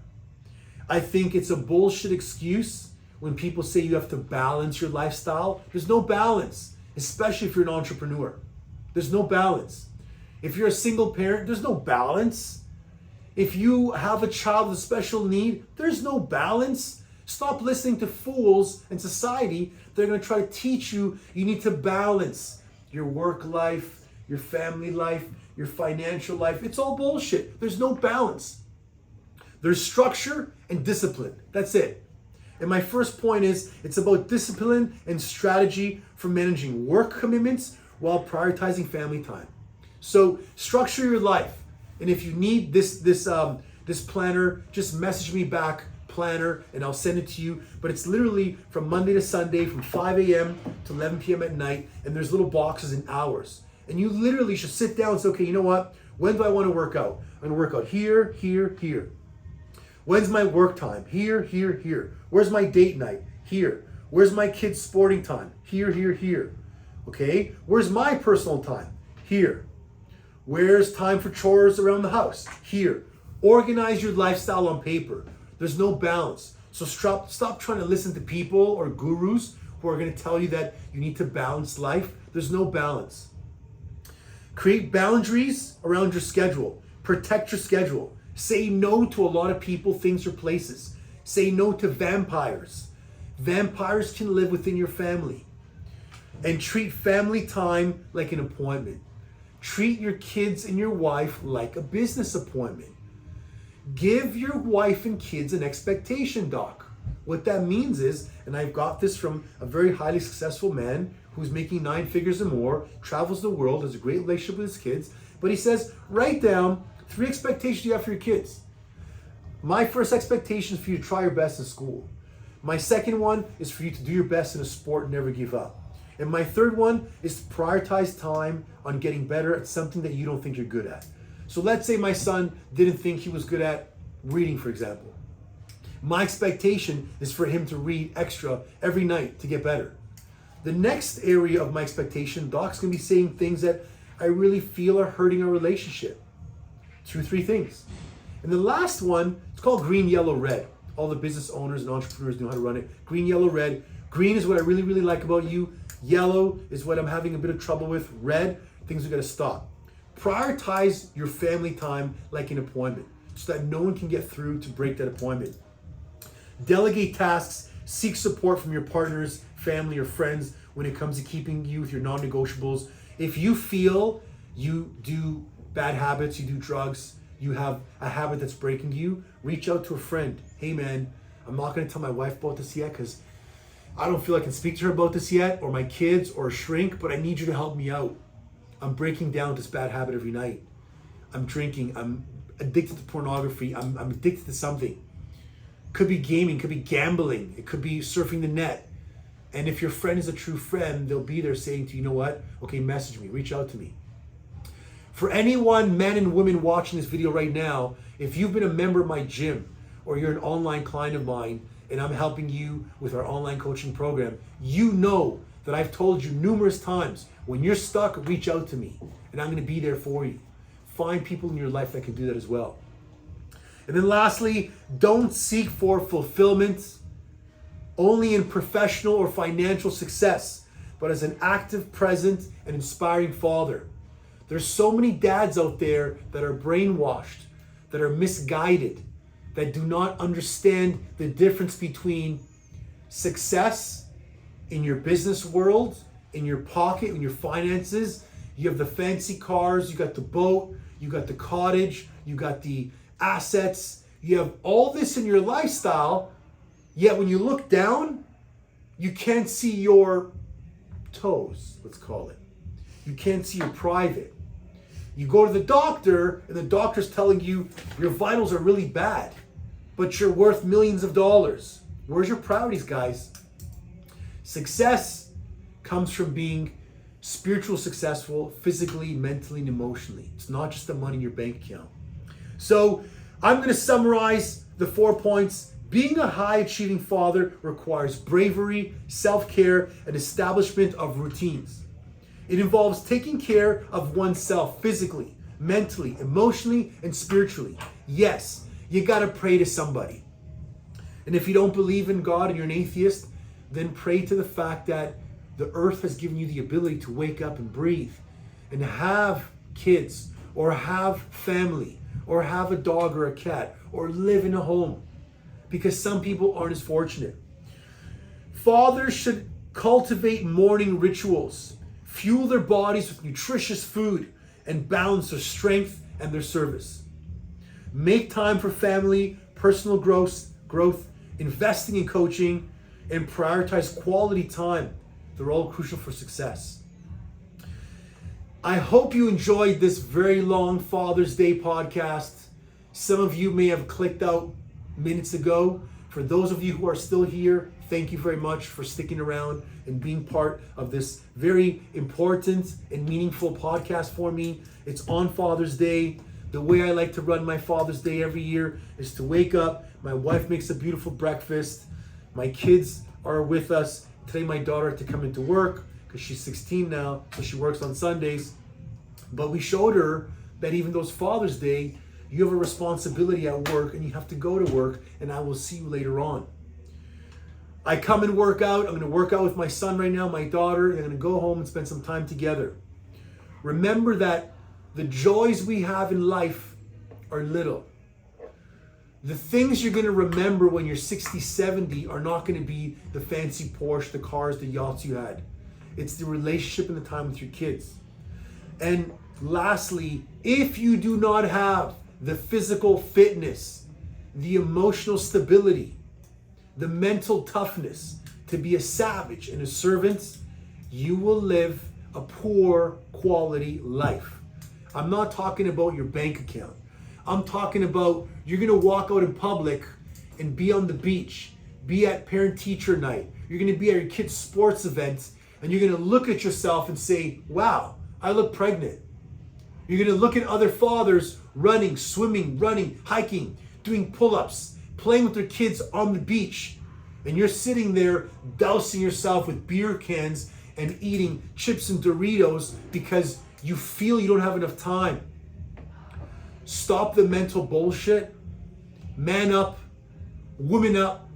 I think it's a bullshit excuse when people say you have to balance your lifestyle. There's no balance, especially if you're an entrepreneur. There's no balance. If you're a single parent, there's no balance. If you have a child with a special need, there's no balance. Stop listening to fools in society. They're going to try to teach you need to balance your work life, your family life, your financial life. It's all bullshit. There's no balance. There's structure and discipline. That's it. And my first point is it's about discipline and strategy for managing work commitments while prioritizing family time. So structure your life. And if you need this planner, just message me back, planner, and I'll send it to you. But it's literally from Monday to Sunday from 5 a.m. to 11 p.m. at night. And there's little boxes in hours. And you literally should sit down and say, okay, you know what? When do I want to work out? I'm going to work out here, here, here. When's my work time? Here, here, here. Where's my date night? Here. Where's my kids' sporting time? Here, here, here. Okay? Where's my personal time? Here. Where's time for chores around the house? Here. Organize your lifestyle on paper. There's no balance. So stop trying to listen to people or gurus who are going to tell you that you need to balance life. There's no balance. Create boundaries around your schedule. Protect your schedule. Say no to a lot of people, things, or places. Say no to vampires. Vampires can live within your family. And treat family time like an appointment. Treat your kids and your wife like a business appointment. Give your wife and kids an expectation doc. What that means is, and I've got this from a very highly successful man who's making 9 figures or more, travels the world, has a great relationship with his kids, but he says, write down 3 expectations you have for your kids. My first expectation is for you to try your best in school. My second one is for you to do your best in a sport and never give up. And my third one is to prioritize time on getting better at something that you don't think you're good at. So let's say my son didn't think he was good at reading, for example. My expectation is for him to read extra every night to get better. The next area of my expectation, Doc's gonna be saying things that I really feel are hurting our relationship. 2, 3 things. And the last one, it's called green, yellow, red. All the business owners and entrepreneurs know how to run it. Green, yellow, red. Green is what I really, really like about you. Yellow is what I'm having a bit of trouble with. Red, things we gotta stop. Prioritize your family time like an appointment so that no one can get through to break that appointment. Delegate tasks, seek support from your partners, family, or friends when it comes to keeping you with your non-negotiables. If you feel you do bad habits, you do drugs, you have a habit that's breaking you, reach out to a friend. Hey man, I'm not gonna tell my wife about this yet because I don't feel I can speak to her about this yet, or my kids, or a shrink, but I need you to help me out. I'm breaking down this bad habit every night. I'm drinking, I'm addicted to pornography, I'm addicted to something. Could be gaming, could be gambling, it could be surfing the net. And if your friend is a true friend, they'll be there saying to you, you know what? Okay, message me, reach out to me. For anyone, men and women watching this video right now, if you've been a member of my gym or you're an online client of mine and I'm helping you with our online coaching program, you know that I've told you numerous times, when you're stuck, reach out to me and I'm gonna be there for you. Find people in your life that can do that as well. And then lastly, don't seek for fulfillment only in professional or financial success, but as an active, present, and inspiring father. There's so many dads out there that are brainwashed, that are misguided, that do not understand the difference between success in your business world in your pocket, in your finances. You have the fancy cars, you got the boat, you got the cottage, you got the assets. You have all this in your lifestyle, yet when you look down, you can't see your toes, let's call it. You can't see your private. You go to the doctor, and the doctor's telling you your vitals are really bad, but you're worth millions of dollars. Where's your priorities, guys? Success comes from being spiritual successful, physically, mentally, and emotionally. It's not just the money in your bank account. So I'm going to summarize the 4 points. Being a high-achieving father requires bravery, self-care, and establishment of routines. It involves taking care of oneself physically, mentally, emotionally, and spiritually. Yes, you got to pray to somebody. And if you don't believe in God and you're an atheist, then pray to the fact that the earth has given you the ability to wake up and breathe and have kids or have family or have a dog or a cat or live in a home, because some people aren't as fortunate. Fathers should cultivate morning rituals, fuel their bodies with nutritious food, and balance their strength and their service. Make time for family, personal growth, investing in coaching, and prioritize quality time. They're all crucial for success. I hope you enjoyed this very long Father's Day podcast. Some of you may have clicked out minutes ago. For those of you who are still here, thank you very much for sticking around and being part of this very important and meaningful podcast for me. It's on Father's Day. The way I like to run my Father's Day every year is to wake up. My wife makes a beautiful breakfast. My kids are with us. Today my daughter had to come into work because she's 16 now, so she works on Sundays. But we showed her that even though it's Father's Day, you have a responsibility at work and you have to go to work, and I will see you later on. I come and work out. I'm going to work out with my son right now, my daughter, and I'm going to go home and spend some time together. Remember that the joys we have in life are little. The things you're going to remember when you're 60, 70 are not going to be the fancy Porsche, the cars, the yachts you had. It's the relationship and the time with your kids. And lastly, if you do not have the physical fitness, the emotional stability, the mental toughness to be a savage and a servant, you will live a poor quality life. I'm not talking about your bank account. I'm talking about you're going to walk out in public and be on the beach, be at parent-teacher night. You're going to be at your kid's sports events, and you're going to look at yourself and say, wow, I look pregnant. You're going to look at other fathers running, swimming, running, hiking, doing pull-ups, playing with their kids on the beach, and you're sitting there dousing yourself with beer cans and eating chips and Doritos because you feel you don't have enough time. Stop the mental bullshit. Man up, woman up,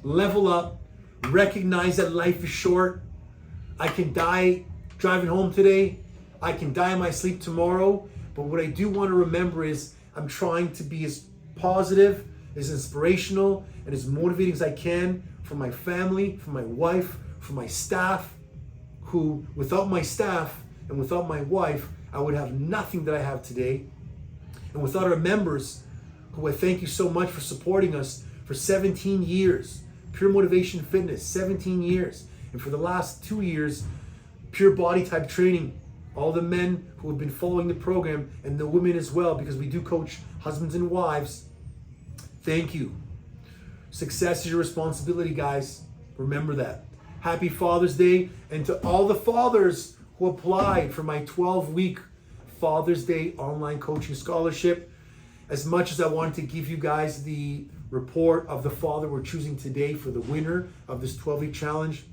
level up, recognize that life is short. I can die driving home today. I can die in my sleep tomorrow. But what I do want to remember is I'm trying to be as positive, as inspirational, and as motivating as I can for my family, for my wife, for my staff, who without my staff and without my wife, I would have nothing that I have today. And without our members, who I thank you so much for supporting us for 17 years. Pure Motivation Fitness, 17 years. And for the last 2 years, Pure Body Type Training. All the men who have been following the program, and the women as well, because we do coach husbands and wives. Thank you. Success is your responsibility, guys. Remember that. Happy Father's Day. And to all the fathers who applied for my 12-week Father's Day online coaching scholarship, as much as I wanted to give you guys the report of the father we're choosing today for the winner of this 12-week challenge,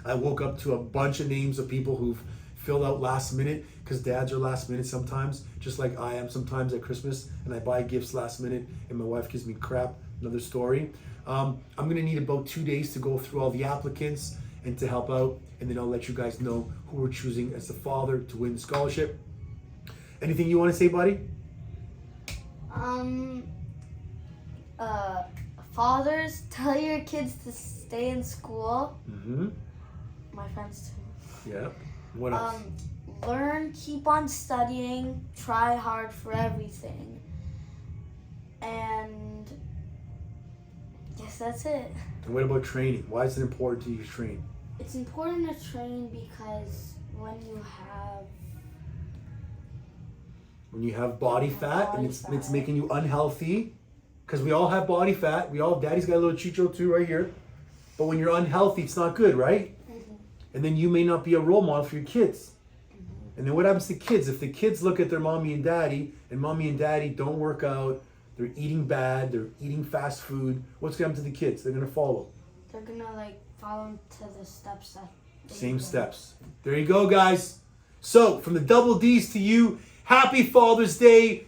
I woke up to a bunch of names of people who've filled out last minute, because dads are last minute sometimes, just like I am sometimes at Christmas, and I buy gifts last minute and my wife gives me crap. Another story. I'm going to need about 2 days to go through all the applicants and to help out, and then I'll let you guys know who we're choosing as the father to win the scholarship. Anything you want to say, buddy? Fathers, tell your kids to stay in school. Mm-hmm. My friends too. Yeah. What else? Learn, keep on studying, try hard for everything. And I guess that's it. And what about training? Why is it important to you to train? It's important to train because when you have body fat and it's making you unhealthy, because we all have body fat. Daddy's got a little chicho too right here. But when you're unhealthy, it's not good, right? Mm-hmm. And then you may not be a role model for your kids. Mm-hmm. And then what happens to kids? If the kids look at their mommy and daddy, and mommy and daddy don't work out, they're eating bad, they're eating fast food, what's going to happen to the kids? They're going to follow. They're going to follow into the steps that same steps. There you go, guys. So, from the double D's to you, happy Father's Day.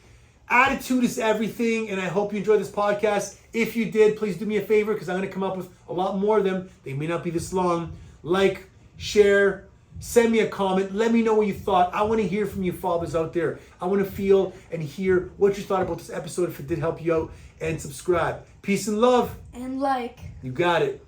Attitude is everything, and I hope you enjoyed this podcast. If you did, please do me a favor, because I'm going to come up with a lot more of them. They may not be this long. Like, share, send me a comment. Let me know what you thought. I want to hear from you fathers out there. I want to feel and hear what you thought about this episode, if it did help you out. And subscribe. Peace and love. And like. You got it.